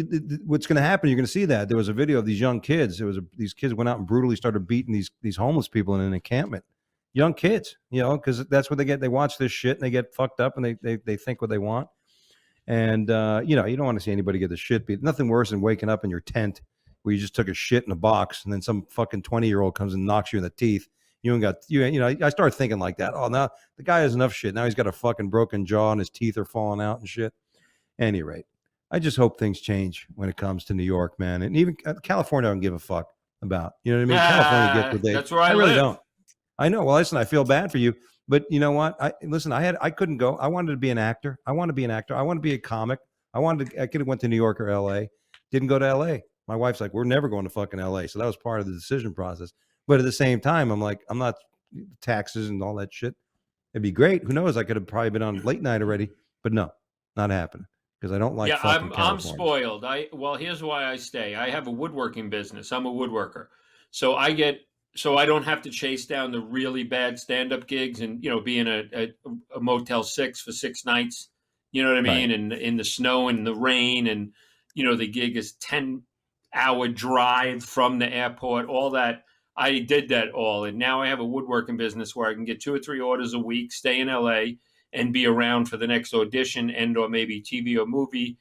what's going to happen? You're going to see that there was a video of these young kids. These kids went out and brutally started beating these homeless people in an encampment. Young kids, because that's what they get. They watch this shit and they get fucked up and they think what they want. And you don't want to see anybody get the shit beat. Nothing worse than waking up in your tent where you just took a shit in a box and then some fucking 20-year-old comes and knocks you in the teeth. I started thinking like that. Oh, now the guy has enough shit. Now he's got a fucking broken jaw and his teeth are falling out and shit. At any rate, I just hope things change when it comes to New York, man. And even California, I don't give a fuck about. You know what I mean? California gets what they. That's where I really live. don't. I know. Well, listen, I feel bad for you, but you know what? I couldn't go. I wanted to be an actor. I want to be an actor. I want to be a comic. I could have went to New York or L.A. Didn't go to L.A. My wife's like, we're never going to fucking L.A. So that was part of the decision process. But at the same time, I'm like, I'm not taxes and all that shit. It'd be great. Who knows? I could have probably been on late night already, but no, not happening because I don't like. Yeah, fucking I'm spoiled. Here's why I stay. I have a woodworking business. I'm a woodworker, so I don't have to chase down the really bad stand-up gigs and be in a Motel 6 for 6 nights. You know what I mean? Right. And in the snow and the rain, and the gig is 10-hour drive from the airport. All that. I did that all, and now I have a woodworking business where I can get 2 or 3 orders a week, stay in LA, and be around for the next audition or maybe TV or movie.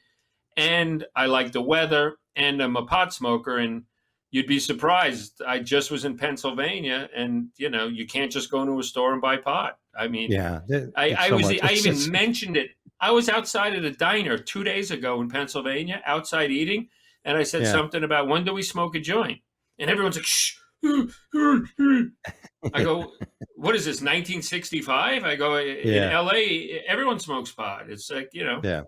And I like the weather, and I'm a pot smoker, and you'd be surprised. I just was in Pennsylvania, and you can't just go into a store and buy pot. I mean, yeah, I even mentioned it. I was outside at a diner 2 days ago in Pennsylvania, outside eating, and I said something about, when do we smoke a joint? And everyone's like, shh. I go, what is this, 1965? I go, in LA, everyone smokes pot. It's like, Yeah.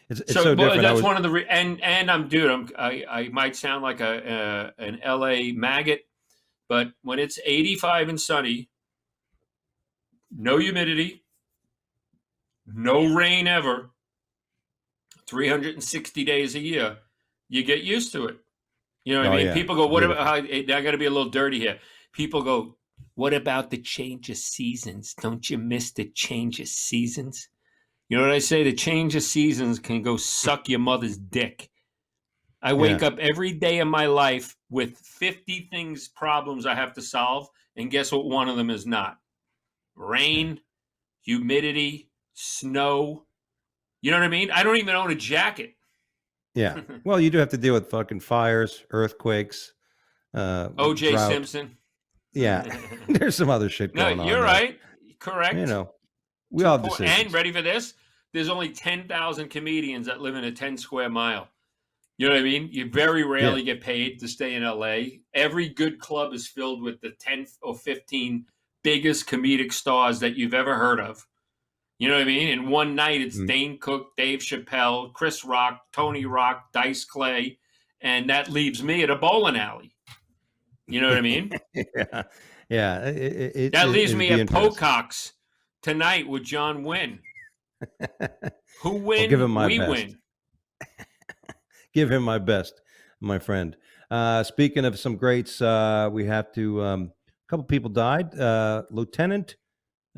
It's so different. That's one of the and I might sound like an LA maggot, but when it's 85 and sunny, no humidity, no rain ever, 360 days a year, you get used to it. You know what I mean? Yeah. People go, what about, I got to be a little dirty here. People go, what about the change of seasons? Don't you miss the change of seasons? You know what I say? The change of seasons can go suck your mother's dick. I wake up every day of my life with 50 problems I have to solve. And guess what one of them is not? Rain, humidity, snow. You know what I mean? I don't even own a jacket. Yeah. Well, you do have to deal with fucking fires, earthquakes, O.J. drought. Simpson. Yeah. There's some other shit going on. You're right. Correct. We all have decisions. And ready for this? There's only 10,000 comedians that live in a 10 square mile. You know what I mean? You very rarely get paid to stay in LA. Every good club is filled with the 10 or 15 biggest comedic stars that you've ever heard of. You know what I mean? In one night, it's Dane Cook, Dave Chappelle, Chris Rock, Tony Rock, Dice Clay, and that leaves me at a bowling alley. You know what I mean? Yeah. That leaves me at Pocock's tonight with John Wynn. Who win? Well, give him my best. Win. Give him my best, my friend. Speaking of some greats, we have to. A couple people died. Lieutenant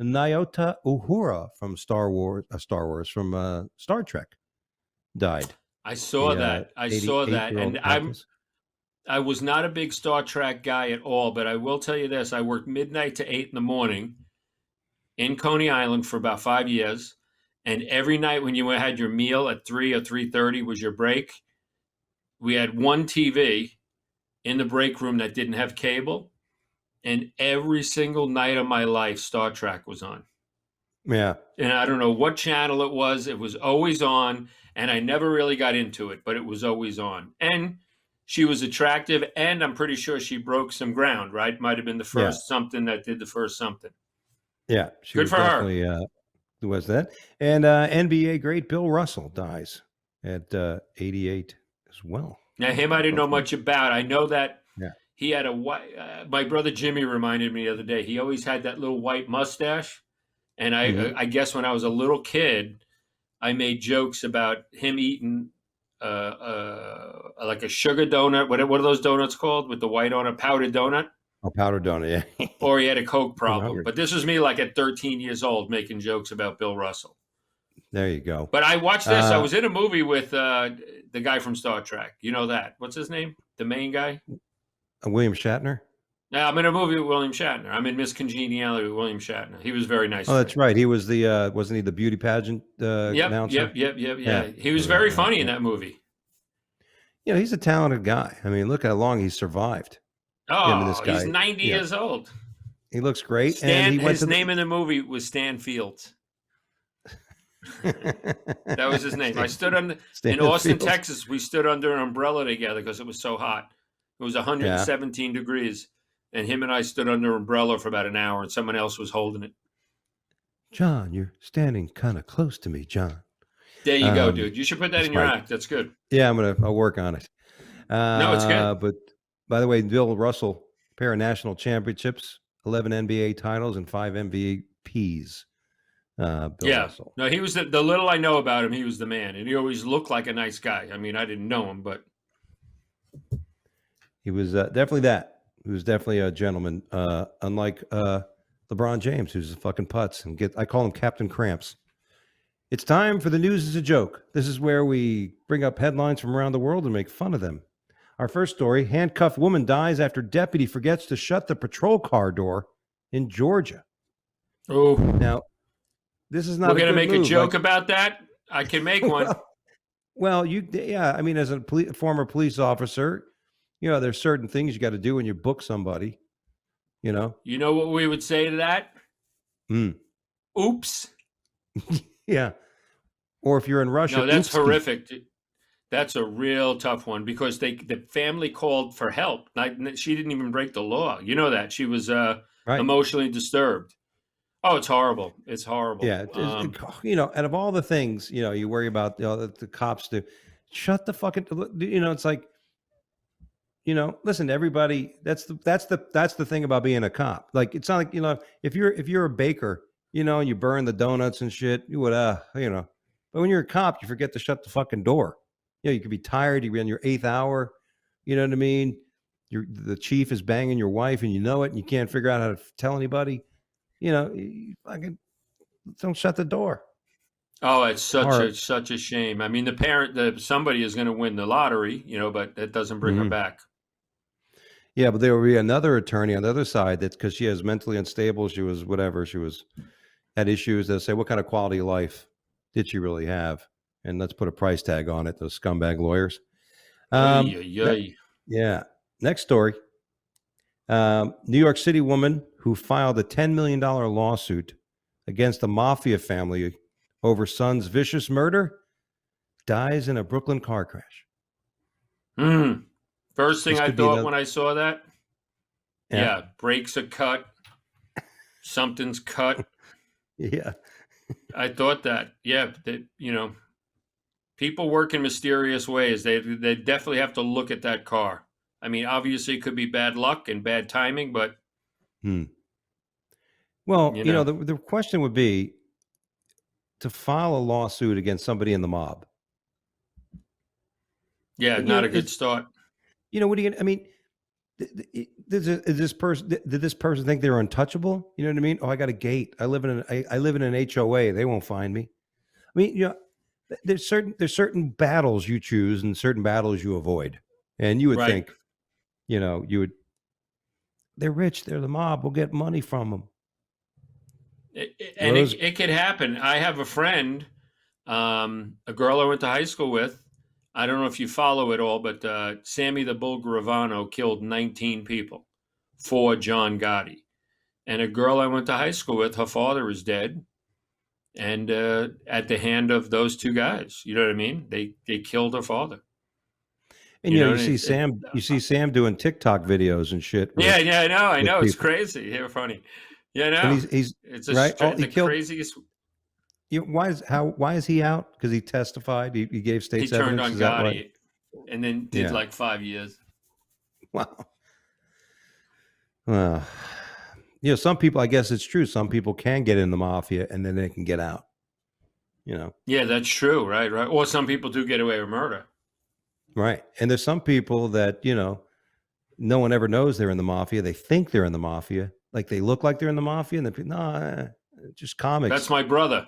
Nyota Uhura from Star Wars from Star Trek died. I saw that. And I was not a big Star Trek guy at all, but I will tell you this: I worked midnight to 8 in the morning in Coney Island for about 5 years, and every night when you had your meal at 3 or 3:30 was your break. We had one TV in the break room that didn't have cable. And every single night of my life, Star Trek was on. Yeah. And I don't know what channel it was. It was always on. And I never really got into it, but it was always on. And she was attractive. And I'm pretty sure she broke some ground, right? Might have been the first something that did the first something. Yeah. Good for her. Was that. And NBA great Bill Russell dies at 88 as well. Now, him I didn't know much about. I know that. He had a white, my brother Jimmy reminded me the other day, he always had that little white mustache. And Mhm. I guess when I was a little kid, I made jokes about him eating like a sugar donut. What are those donuts called with the white on a powdered donut? Oh, powdered donut, yeah. Or he had a Coke Getting problem. hungry. But this was me like at 13 years old making jokes about Bill Russell. There you go. But I watched this. I Uh, was in a movie with the guy from Star Trek. You know that? What's his name? The main guy? William Shatner? Yeah, I'm in a movie with William Shatner. I'm in Miss Congeniality with William Shatner. He was very nice Oh, to that's me. right. He was the, wasn't he the beauty pageant Yep, announcer? yep, yep, yep, Yeah. yeah. He was Right, very right, funny in yeah. that movie. You know, he's a talented guy. I mean, look how long he's survived. Yeah, I mean, this Oh, he's guy, 90 yeah, years old. he looks great, and Stan, he went his to the name in the movie was Stan Fields. That was his name. I stood in Austin, Stanfield. Texas. We stood under an umbrella together because it was so hot. It was Yeah. 117 degrees, and him and I stood under an umbrella for about an hour, and someone else was holding it. John, you're standing kind of close to me, John. There you go, dude. You should put that That's in your my, act. That's good. yeah, I'll work on it. No, it's good. But by the way, Bill Russell, pair of national championships, 11 NBA titles, and 5 MVPs. Bill Yeah. Russell. No, he was the little I know about him. He was the man, and he always looked like a nice guy. I mean, I didn't know him, but He was definitely that. He was definitely a gentleman, unlike LeBron James, who's a fucking putz. And I call him Captain Cramps. It's time for the news is a joke. This is where we bring up headlines from around the world and make fun of them. Our first story: handcuffed woman dies after deputy forgets to shut the patrol car door in Georgia. oh, Now, this is not we're a gonna good make move. a joke about that. I can make one. Well, yeah. I mean, as a former police officer, you know, there's certain things you got to do when you book somebody. You know. You know what we would say to that? Mm. Oops. Yeah. Or if you're in Russia, No, that's oopsie. horrific. That's a real tough one because the family called for help. She didn't even break the law. You know that she was Right. emotionally disturbed. Oh, it's horrible. It's horrible. Yeah. You know, out of all the things, you know, you worry about, you know, that the cops do, shut the fucking, you know, it's like, you know, listen, everybody, that's the thing about being a cop. Like, it's not like, you know, if you're a baker, you know, and you burn the donuts and shit, you would, you know, but when you're a cop, you forget to shut the fucking door. You know, you could be tired, you're in your 8th hour, you know what I mean? The chief is banging your wife and you know it, and you can't figure out how to tell anybody, you know, you fucking don't shut the door. Oh, it's Or, such a shame. I mean, somebody is going to win the lottery, you know, but that doesn't bring her Mhm. back. Yeah, but there will be another attorney on the other side that's because she is mentally unstable. She was whatever. Had issues. They'll say, what kind of quality of life did she really have? And let's put a price tag on it. Those scumbag lawyers. Ay, ay, ay. Yeah. Next story. New York City woman who filed a $10 million lawsuit against a mafia family over son's vicious murder dies in a Brooklyn car crash. First thing This I could be thought another- when I saw that, yeah, brakes are cut, something's cut. Yeah. I thought that, yeah, you know, people work in mysterious ways. They definitely have to look at that car. I mean, obviously, it could be bad luck and bad timing, but Well, you you know, know, the question would be to file a lawsuit against somebody in the mob. yeah, You not know, a good start. you know, what do you? I mean, is this person? Did this person think they were untouchable? You know what I mean? Oh, I got a gate. I live in an HOA. They won't find me. I mean, you know, there's certain battles you choose and certain battles you avoid. And you would Right. think, you know, they're rich. They're the mob. We'll get money from them. And Rose- it could happen. I have a friend, a girl I went to high school with. I don't know if you follow it all, but Sammy the Bull Gravano killed 19 people for John Gotti. And a girl I went to high school with, her father is dead. And at the hand of those two guys, you know what I mean? They killed her father. And you see Sam doing TikTok videos and shit. Yeah, I know. It's people. crazy. They're funny. Yeah, no. And he's It's right. the craziest. Why is he out? Because he testified. He gave He state's turned evidence. on Is that Gotti right? and then did Yeah. like 5 years. Wow. Well, some people, I guess it's true. Some people can get in the mafia and then they can get out. Yeah, that's true. Right, right. Or some people do get away with murder. Right. And there's some people that, no one ever knows they're in the mafia. They think they're in the mafia. Like they look like they're in the mafia and just comics. That's my brother.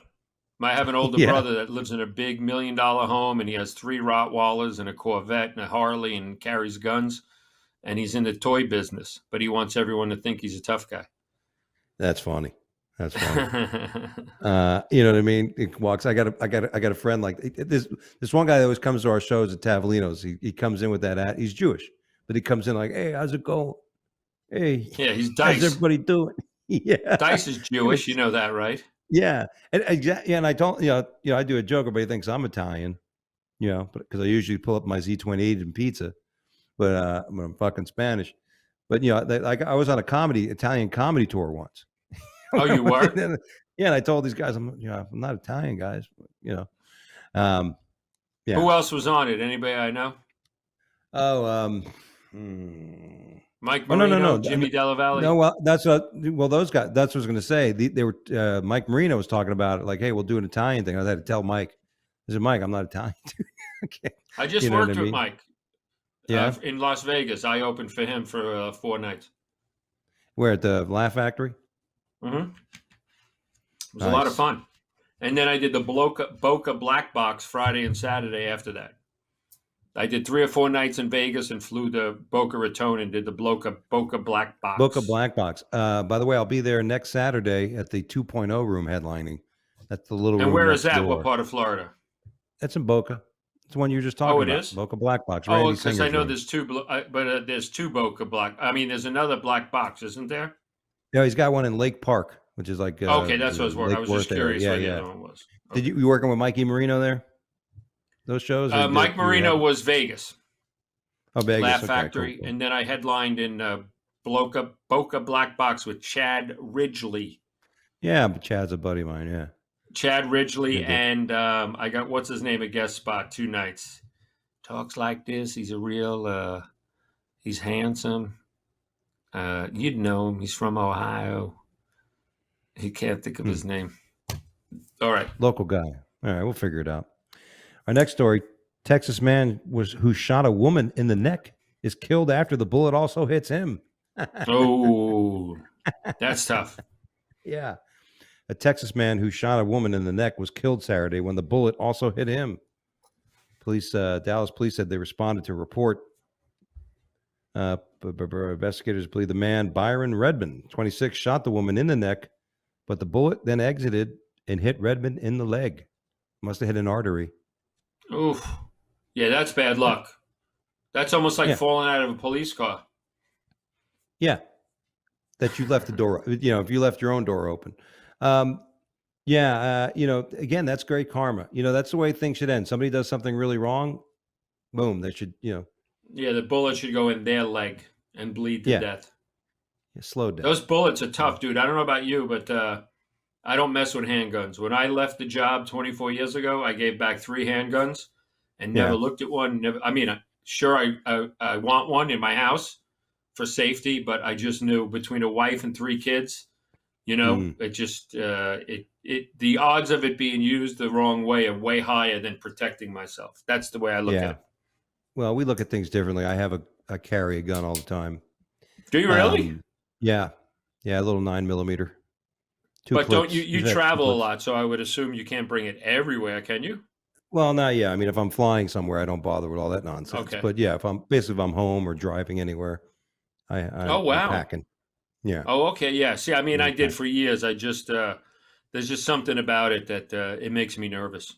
I have an older Yeah. brother that lives in a big $1 million home, and he has 3 Rottweilers and a Corvette and a Harley and carries guns. And he's in the toy business, but he wants everyone to think he's a tough guy. That's funny. That's funny. You know what I mean? It walks. I got a friend like this one guy that always comes to our shows at Tavolino's. He comes in with that he's Jewish, but he comes in like, hey, how's it going? Hey, yeah, he's Dice. How's everybody doing? Yeah, Dice is Jewish. You know that, right? Yeah, and and I told I do a joke. Everybody thinks I'm Italian, because I usually pull up my Z28 and pizza, but when I'm fucking Spanish. But like I was on a Italian comedy tour once. Oh, you were? Yeah, and I told these guys, I'm not Italian, guys. Yeah. Who else was on it? Anybody I know? Oh, Mike Marino, no. Jimmy Della Valle. No, well, those guys. That's what I was going to say. They were Mike Marino was talking about it, like, hey, we'll do an Italian thing. I had to tell Mike. I said, Mike, I'm not Italian. Okay. I just worked with Mike. Yeah, in Las Vegas. I opened for him for 4 nights. Where at the Laugh Factory? Mm-hmm. It was a lot of fun. And then I did the Boca Black Box Friday and Saturday after that. I did 3 or 4 nights in Vegas and flew to Boca Raton and did the Boca Black Box. Boca Black Box. By the way, I'll be there next Saturday at the 2.0 room headlining. That's the little room. And where is that? Door. What part of Florida? That's in Boca. It's the one you were just talking about. Oh, it is? Boca Black Box. Oh, because I know there's 2, but there's 2 Boca Black. I mean, there's another Black Box, isn't there? Yeah, he's got one in Lake Park, which is like okay, that's what I was working. I was just curious what the other one was. Okay. Did you working with Mikey Marino there? Those shows? Mike Marino was Vegas. Oh, Vegas. Laugh Factory, cool. And then I headlined in Boca Black Box with Chad Ridgely. Yeah, but Chad's a buddy of mine. Yeah, Chad Ridgely, and I got what's his name, a guest spot 2 nights. Talks like this. He's a real. He's handsome. You'd know him. He's from Ohio. He can't think of his name. All right. Local guy. All right, we'll figure it out. Our next story: Texas man who shot a woman in the neck is killed after the bullet also hits him. Oh, that's tough. Yeah. A Texas man who shot a woman in the neck was killed Saturday when the bullet also hit him. Dallas police said they responded to a report. Investigators believe the man, Byron Redmond, 26, shot the woman in the neck, but the bullet then exited and hit Redmond in the leg. Must have hit an artery. Oof. Yeah, that's bad luck. That's almost like falling out of a police car. Yeah. That you left the door, if you left your own door open. Again, that's great karma. That's the way things should end. Somebody does something really wrong. Boom. They should, Yeah, the bullet should go in their leg and bleed to death. Yeah, slow down. Those bullets are tough, dude. I don't know about you, but I don't mess with handguns. When I left the job 24 years ago, I gave back 3 handguns and never looked at one. Sure, I want one in my house for safety, but I just knew between a wife and 3 kids, it just the odds of it being used the wrong way are way higher than protecting myself. That's the way I look at it. Well, we look at things differently. I carry a gun all the time. Do you really? Yeah, a little 9mm. But don't you travel a lot? So I would assume you can't bring it everywhere, can you? Well, yeah. I mean, if I'm flying somewhere, I don't bother with all that nonsense. Okay. But yeah, if I'm home or driving anywhere, I'm packing. Yeah. Oh, okay. Yeah. See, I mean, I did for years. I just there's just something about it that it makes me nervous.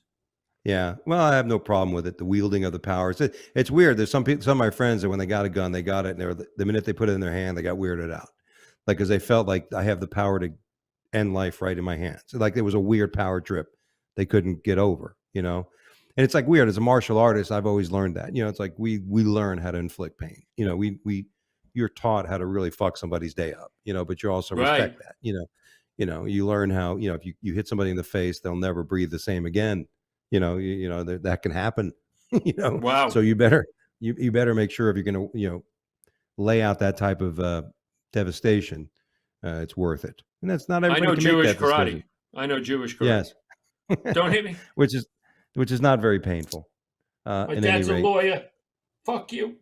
Yeah. Well, I have no problem with it. The wielding of the powers. It's weird. There's some of my friends that when they got a gun, they got it, and the minute they put it in their hand, they got weirded out, like because they felt like I have the power to end life right in my hands. Like it was a weird power trip they couldn't get over. And it's like weird. As a martial artist, I've always learned that. It's like we learn how to inflict pain. You're taught how to really fuck somebody's day up. But you also respect that. You learn how if you hit somebody in the face, they'll never breathe the same again. That can happen. Wow. So you better make sure if you're going to lay out that type of devastation, it's worth it. And that's not I everybody know can make Jewish that decision. karate. I know Jewish karate. Yes. Don't hit me. which is not very painful. My At any dad's a rate. lawyer. Fuck you.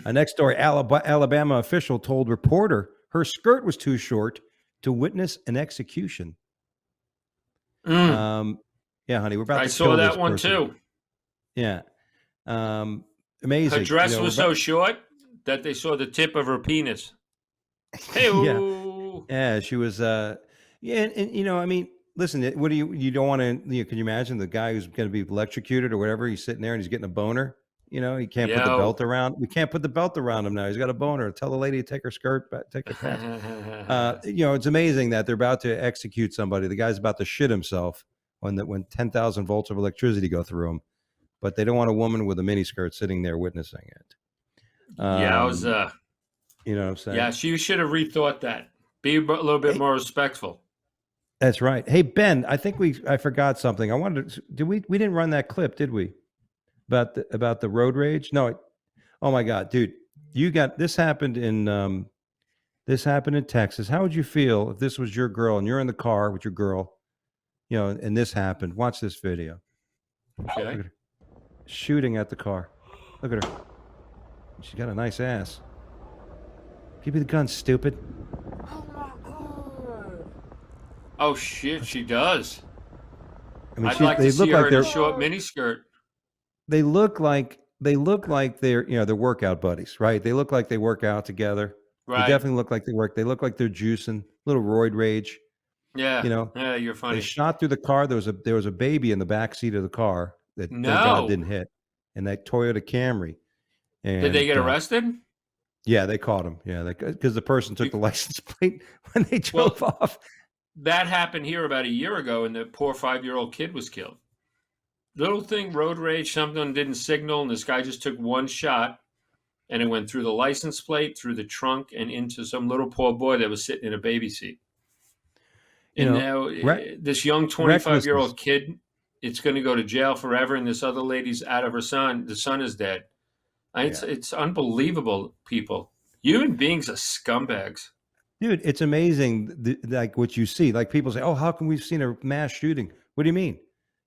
Next story, Alabama official told reporter her skirt was too short to witness an execution. Yeah, honey, we're about I to saw kill that this one person. too. Yeah. Amazing. Her dress was so short that they saw the tip of her penis. Hey, Yeah, she was yeah, and I mean, listen, what do you don't want to, can you imagine the guy who's going to be electrocuted or whatever, he's sitting there and he's getting a boner, he can't put the belt around. We can't put the belt around him now. He's got a boner. Tell the lady to take her skirt back, take her pants. It's amazing that they're about to execute somebody. The guy's about to shit himself when 10,000 volts of electricity go through him, but they don't want a woman with a mini skirt sitting there witnessing it. Yeah, I was you know what I'm saying? Yeah, she should have rethought that. Be a little bit more respectful. That's right. Hey, Ben, I think I forgot something. I wanted to, we didn't run that clip, did we? About the road rage? No. Oh my God, dude, this happened in Texas. How would you feel if this was your girl and you're in the car with your girl, and this happened? Watch this video. Okay. Look at her. Shooting at the car. Look at her. She's got a nice ass. Give me the gun, stupid. Oh shit, she does. I mean, I'd like to see her in a short miniskirt. They look like they're they're workout buddies, right? They look like they work out together. Right. They definitely look like they work. They look like they're juicing. Little roid rage. Yeah. Yeah, you're funny. They shot through the car. There was a baby in the back seat of the car that thank God didn't hit, and that Toyota Camry. And, did they get arrested? Yeah, they caught him. Yeah, because the person took the license plate when they drove off. That happened here about a year ago, and the poor 5-year-old kid was killed. Little thing, road rage, something didn't signal, and this guy just took one shot, and it went through the license plate, through the trunk, and into some little poor boy that was sitting in a baby seat. And now this young 25-year-old kid, it's going to go to jail forever, and this other lady's out of her son. The son is dead. It's unbelievable, people. Human beings are scumbags. Dude, it's amazing, like what you see. Like people say, "Oh, how come we've seen a mass shooting?" What do you mean?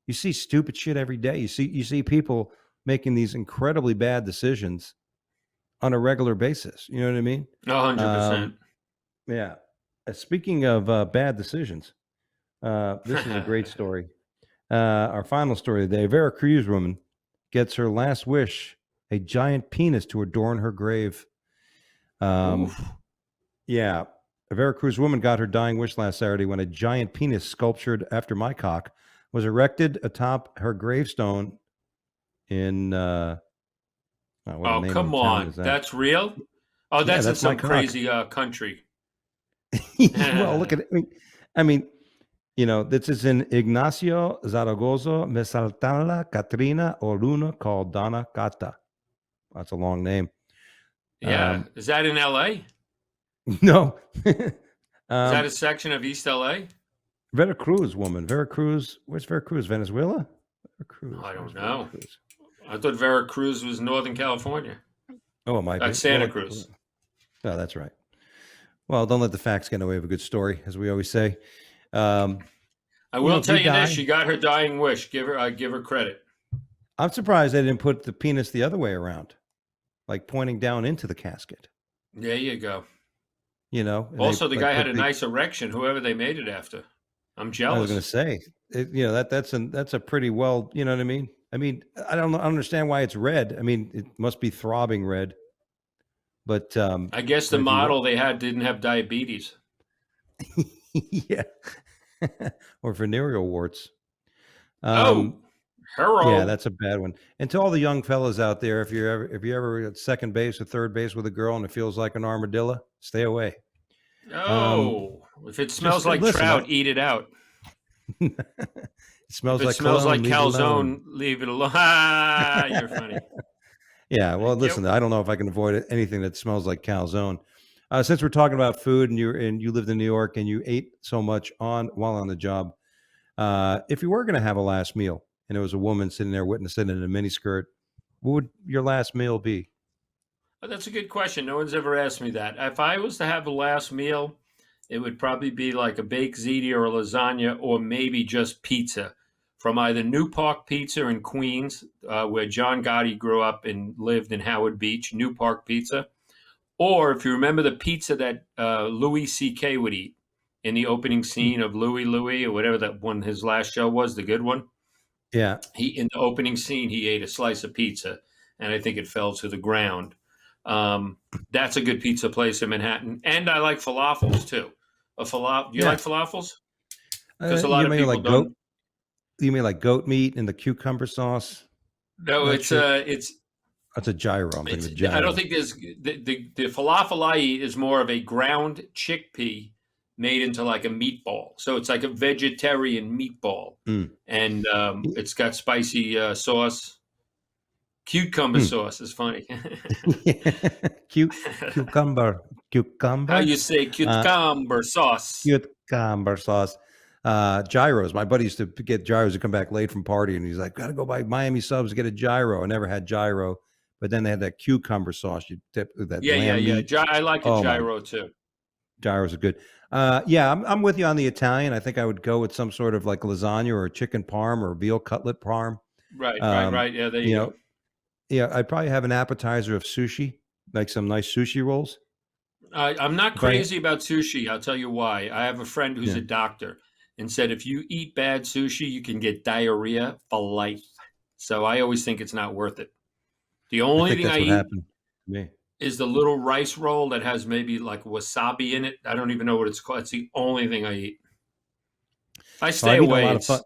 You see stupid shit every day. You see people making these incredibly bad decisions on a regular basis. You know what I mean? 100%. Yeah. Speaking of bad decisions, this is a great story. Our final story of the day: a Veracruz woman gets her last wish, a giant penis to adorn her grave. Yeah. A Veracruz woman got her dying wish last Saturday when a giant penis sculptured after my cock was erected atop her gravestone in oh, come on. That's real? Oh, that's in some crazy country. Well, look at it. I mean, this is in Ignacio Zaragoza, Mesaltala, Katrina, or Luna, called Donna Cata. That's a long name. Yeah. Is that in LA? No. Is that a section of East LA? Veracruz woman. Veracruz. Where's Veracruz? Venezuela? Veracruz. I don't know. Veracruz? I thought Veracruz was Northern California. Oh, it might be. That's Santa Cruz. Oh, that's right. Well, don't let the facts get in the way of a good story, as we always say. I will tell you this: she got her dying wish. Give her credit. I'm surprised they didn't put the penis the other way around, like pointing down into the casket. There you go. Also, the guy had a nice erection. Whoever they made it after, I'm jealous. I was going to say, that's a pretty well. You know what I mean? I mean, I don't understand why it's red. I mean, it must be throbbing red. But I guess the model they had didn't have diabetes. Yeah. Or venereal warts. Hello. Yeah, that's a bad one. And to all the young fellas out there, if you're ever at second base or third base with a girl and it feels like an armadillo, stay away. Oh, if it smells like trout, eat it out. It smells like calzone, leave it alone. You're funny. Yeah, well, listen, I don't know if I can avoid anything that smells like calzone. Since we're talking about food and you lived in New York and you ate so much while on the job, if you were going to have a last meal and it was a woman sitting there witnessing in a miniskirt, what would your last meal be? But that's a good question. No one's ever asked me that. If I was to have a last meal, it would probably be like a baked ziti or a lasagna, or maybe just pizza from either New Park Pizza in Queens, where John Gotti grew up and lived in Howard Beach, New Park Pizza. Or if you remember the pizza that Louis C.K. would eat in the opening scene of Louie Louie, or whatever that one his last show was, the good one. Yeah. He in the opening scene he ate a slice of pizza, and I think it fell to the ground. That's a good pizza place in Manhattan, and I like falafels too. A falafel. Do you Yeah. like falafels? Because a lot You of mean people like don't. you mean like goat meat and the cucumber sauce? No, That shit? it's That's a gyro. I'm thinking it's. of I don't gyro. think there's the falafel I eat is more of a ground chickpea made into like a meatball. So it's like a vegetarian meatball, Mm. and it's got spicy sauce. Cucumber Hmm. sauce is funny. Cucumber. How Cucumber? you say cucumber sauce? Cucumber sauce. Gyros. My buddy used to get gyros to come back late from party, and he's like, "Gotta go by Miami Subs, get a gyro." I never had gyro, but then they had that cucumber sauce. You dip with that Yeah, yeah, lamb yeah. meat. I like a Oh my, gyro too. gyros are good. Yeah, I'm with you on the Italian. I think I would go with some sort of like lasagna or a chicken parm or a veal cutlet parm. Right, right, Um, right. Yeah, there you you know, go. yeah, I'd probably have an appetizer of sushi, like some nice sushi rolls. I'm not If I, crazy about sushi. I'll tell you why. I have a friend who's yeah, a doctor and said if you eat bad sushi, you can get diarrhea for life. So I always think it's not worth it. The I only think thing that's I what eat happened to me. is the little rice roll that has maybe like wasabi in it. I don't even know what it's called. It's the only thing I eat. If I Oh, stay I've eaten a away, lot of fun. it's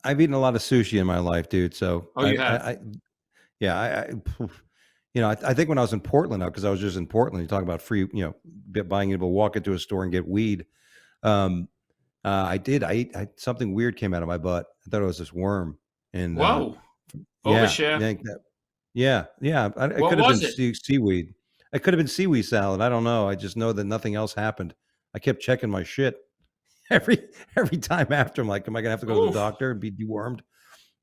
I've eaten a lot of sushi in my life, dude. So oh, you have. yeah, I think when I was in Portland, because I was just in Portland, you talk about free, buying able to walk into a store and get weed. Um, I did. Something weird came out of my butt. I thought it was this worm, and Whoa, yeah, overshare. yeah. It What could have been was it? seaweed. It could have been seaweed salad. I don't know. I just know that nothing else happened. I kept checking my shit every every time after. I'm like, am I gonna have to go to the Oof. doctor and be dewormed?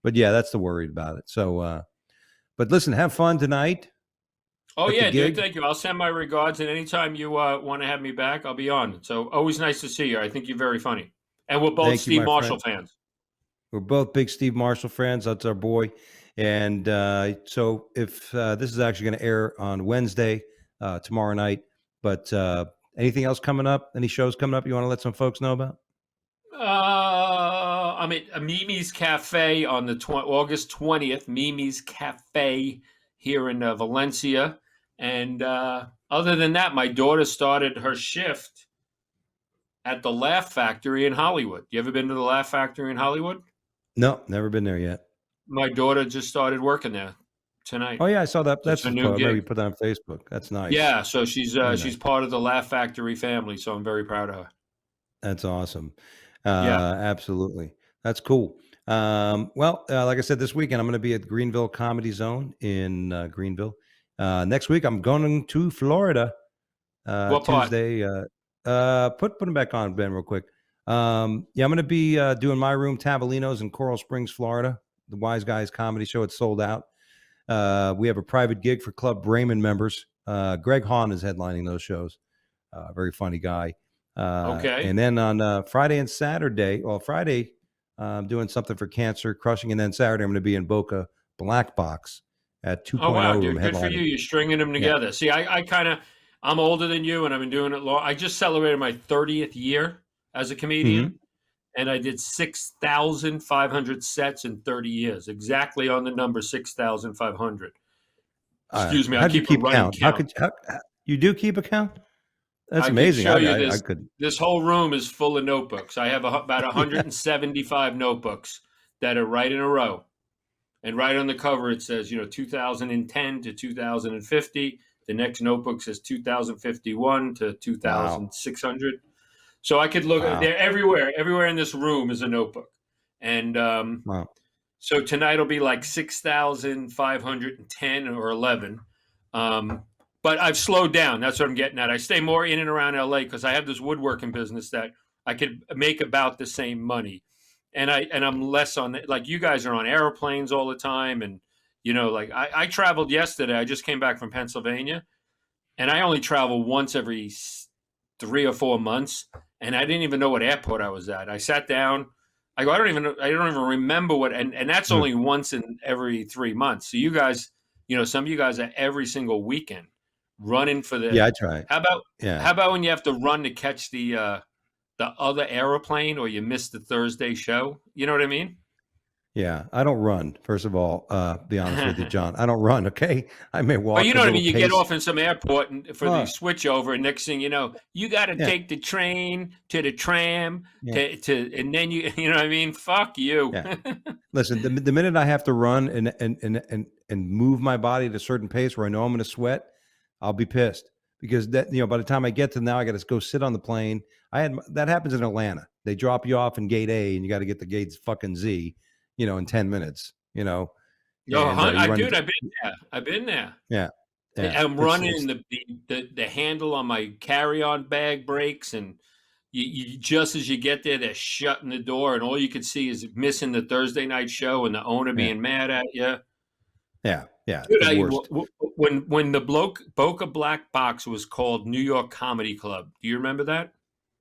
But yeah, that's the worry about it. So, but listen, have fun tonight Oh at the yeah, dude. gig. Thank you. I'll send my regards, and anytime you want to have me back, I'll be on. So always nice to see you. I think you're very funny, and we're both Thank you, Steve my friend. Marshall fans. We're both big Steve Marshall fans. That's our boy. And so, if this is actually going to air on Wednesday, tomorrow night, but anything else coming up? Any shows coming up you want to let some folks know about? I'm at Mimi's Cafe on the August 20th. Mimi's Cafe here in Valencia, and other than that, my daughter started her shift at the Laugh Factory in Hollywood. You ever been to the Laugh Factory in Hollywood? No, never been there yet. My daughter just started working there Oh tonight. yeah, I saw that. It's That's a the new I remember you gig. put that on Facebook. That's nice. Yeah, so Very she's nice. part of the Laugh Factory family, so I'm very proud of her. That's awesome. Yeah. Absolutely. That's cool. Well, like I said, this weekend I'm going to be at Greenville Comedy Zone in Greenville. Next week I'm going to Florida. What part? Tuesday. Put them back on, Ben, real quick. Yeah, I'm going to be doing My Room Tavolino's in Coral Springs, Florida. The Wise Guys Comedy Show. It's sold out. We have a private gig for Club Bremen members. Greg Hahn is headlining those shows. Very funny guy. Okay. And then on Friday and Saturday, well, Friday, I'm doing something for Cancer Crushing. And then Saturday, I'm going to be in Boca Black Box at Oh 2.0 wow, room dude, good for you. headlining. You're stringing them Yeah. together. See, I kind of, I'm older than you, and I've been doing it long. I just celebrated my 30th year as a Mhm. comedian, and I did 6,500 sets in 30 years, exactly on the number 6,500. Excuse me, I How do you keep a keep running count? count. You do keep a count? That's I could amazing. show you I this. could. This whole room is full of notebooks. I have about 175 notebooks that are right in a row. And right on the cover, it says, 2010 to 2050. The next notebook says 2051 to Wow. 2600. So I could look, Wow. they're everywhere. Everywhere in this room is a notebook. And Wow. so tonight will be like 6,510 or 11. But I've slowed down. That's what I'm getting at. I stay more in and around LA because I have this woodworking business that I could make about the same money. And I'm less on it. Like you guys are on airplanes all the time, and You know, like I traveled yesterday. I just came back from Pennsylvania, and I only travel once every 3 or 4 months, and I didn't even know what airport I was at. I sat down. I go, I don't even remember what, and that's Hmm. only once in every 3 months. So you guys, you know, some of you guys are every single weekend running for Yeah, the. I try. How about Yeah. how about when you have to run to catch the other airplane, or you miss the Thursday show? You know what I mean? Yeah. I don't run. First of all, be honest with you, John. I don't run. Okay. I may But you walk a know what I little mean? You get pace. off in some airport and for the Uh, switchover, and next thing you know, you got to yeah. take the train to the tram Yeah. and then you know what I mean? Fuck you. Yeah. Listen, the minute I have to run and move my body at a certain pace where I know I'm going to sweat, I'll be pissed because that, by the time I get to now, I got to go sit on the plane. That happens in Atlanta. They drop you off in gate A and you got to get to gate fucking Z, in 10 minutes, Yo, and you run dude, into, I've been there. I've been there. yeah, yeah, I'm running, it's, and the handle on my carry-on bag breaks, and you just as you get there, they're shutting the door, and all you can see is missing the Thursday night show and the owner yeah, being mad at you. yeah, Dude, the worst. when the Boca Black Box was called New York Comedy Club, do you remember that?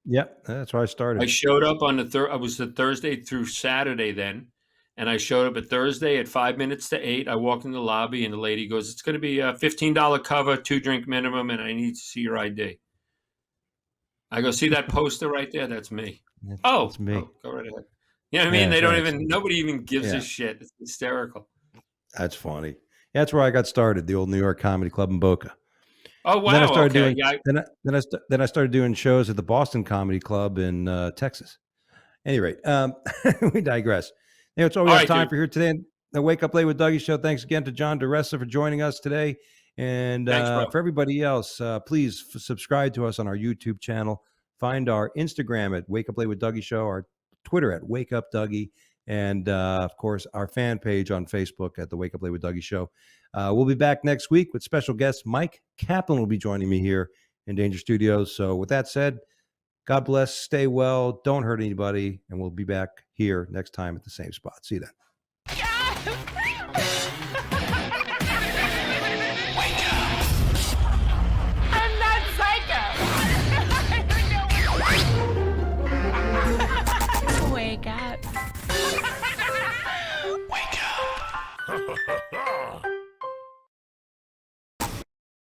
Yep. That's where I I started. showed up on the third. I was the Thursday through Saturday then, and I showed up at Thursday at 5 minutes to 8. I walked in the lobby, and the lady goes, "It's going to be a $15 cover, 2 drink minimum, and I need to see your ID." I go, "See that poster right there? That's me." That's me. Go right ahead. You know what I mean? Yeah. They don't Thanks. even. Nobody even gives a Yeah. shit. It's hysterical. That's funny. Yeah, that's where I got started, the old New York Comedy Club in Boca. Oh And then I wow. started Okay. doing Yeah. then I started doing shows at the Boston Comedy Club in Texas. Any rate, we digress. It's all we All have right, time dude. for here today. The Wake Up Late with Dougie show. Thanks again to John DeRessa for joining us today. And Thanks, bro. for everybody else, please subscribe to us on our YouTube channel. Find our Instagram at Wake Up Late with Dougie Show, our Twitter at Wake Up Dougie, and of course, our fan page on Facebook at the Wake Up Late with Dougie Show. We'll be back next week with special guest Mike Kaplan will be joining me here in Danger Studios. So with that said, God bless, stay well, don't hurt anybody, and we'll be back here next time at the same spot. See you then.